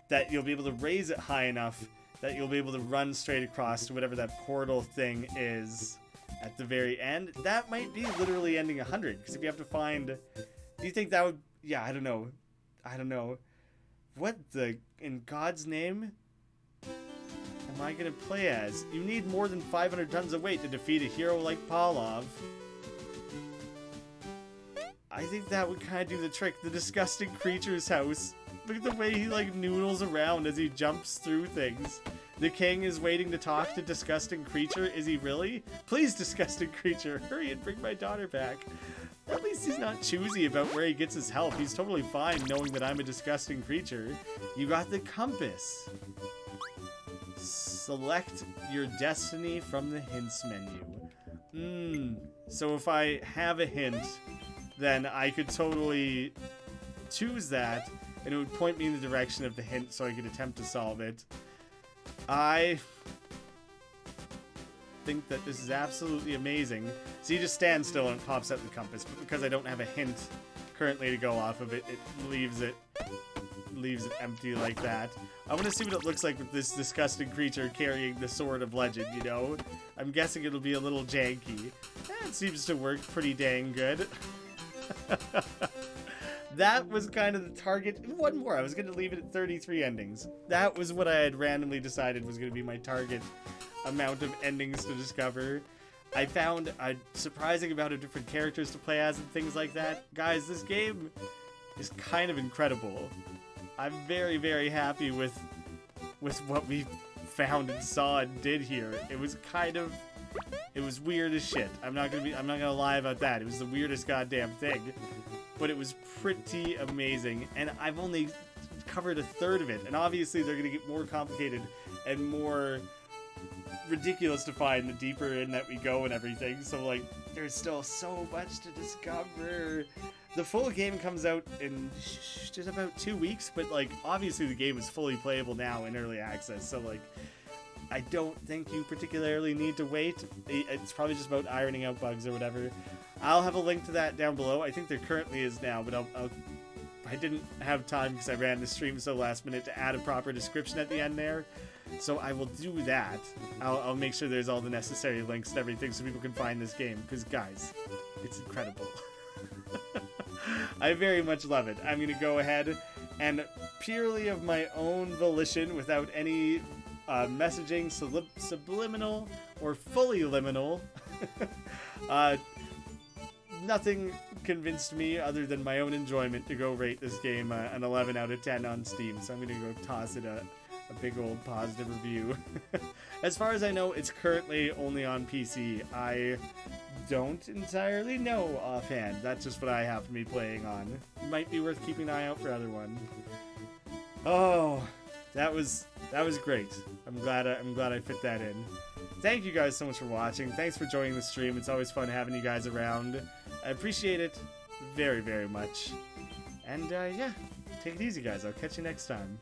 that you'll be able to raise it high enough that you'll be able to run straight across to whatever that portal thing is at the very end. That might be literally ending 100, because if you have to find... Do you think that would... Yeah, I don't know. What the... In God's name am I going to play as? You need more than 500 tons of weight to defeat a hero like Pavlov. I think that would kind of do the trick. The disgusting creature's house. Look at the way he, like, noodles around as he jumps through things. The king is waiting to talk to disgusting creature. Is he really? Please, disgusting creature, hurry and bring my daughter back. At least he's not choosy about where he gets his help. He's totally fine knowing that I'm a disgusting creature. You got the compass. Select your destiny from the hints menu. So if I have a hint, then I could totally choose that, and it would point me in the direction of the hint so I could attempt to solve it. I think that this is absolutely amazing. So you just stand still and it pops up the compass, but because I don't have a hint currently to go off of it, it leaves it empty like that. I want to see what it looks like with this disgusting creature carrying the sword of legend, you know? I'm guessing it'll be a little janky. It seems to work pretty dang good. That was kind of the target. One more. I was going to leave it at 33 endings. That was what I had randomly decided was going to be my target amount of endings to discover. I found a surprising amount of different characters to play as and things like that. Guys, this game is kind of incredible. I'm very, very happy with what we found and saw and did here. It was weird as shit. I'm not gonna lie about that. It was the weirdest goddamn thing. But it was pretty amazing. And I've only covered a third of it, and obviously they're going to get more complicated and more ridiculous to find the deeper in that we go and everything. So like, there's still so much to discover. The full game comes out in just about 2 weeks, but like, obviously the game is fully playable now in early access, so like, I don't think you particularly need to wait. It's probably just about ironing out bugs or whatever. I'll have a link to that down below. I think there currently is now, but I didn't have time because I ran the stream so last minute to add a proper description at the end there. So I will do that. I'll make sure there's all the necessary links and everything so people can find this game, because guys, it's incredible. I very much love it. I'm going to go ahead and purely of my own volition, without any messaging, subliminal or fully liminal, nothing convinced me other than my own enjoyment to go rate this game an 11 out of 10 on Steam. So I'm going to go toss it a big old positive review. As far as I know, it's currently only on PC. I don't entirely know offhand. That's just what I happen to be playing on. Might be worth keeping an eye out for other one. Oh, that was great. I'm glad I fit that in. Thank you guys so much for watching. Thanks for joining the stream. It's always fun having you guys around. I appreciate it very, very much. And yeah, take it easy, guys. I'll catch you next time.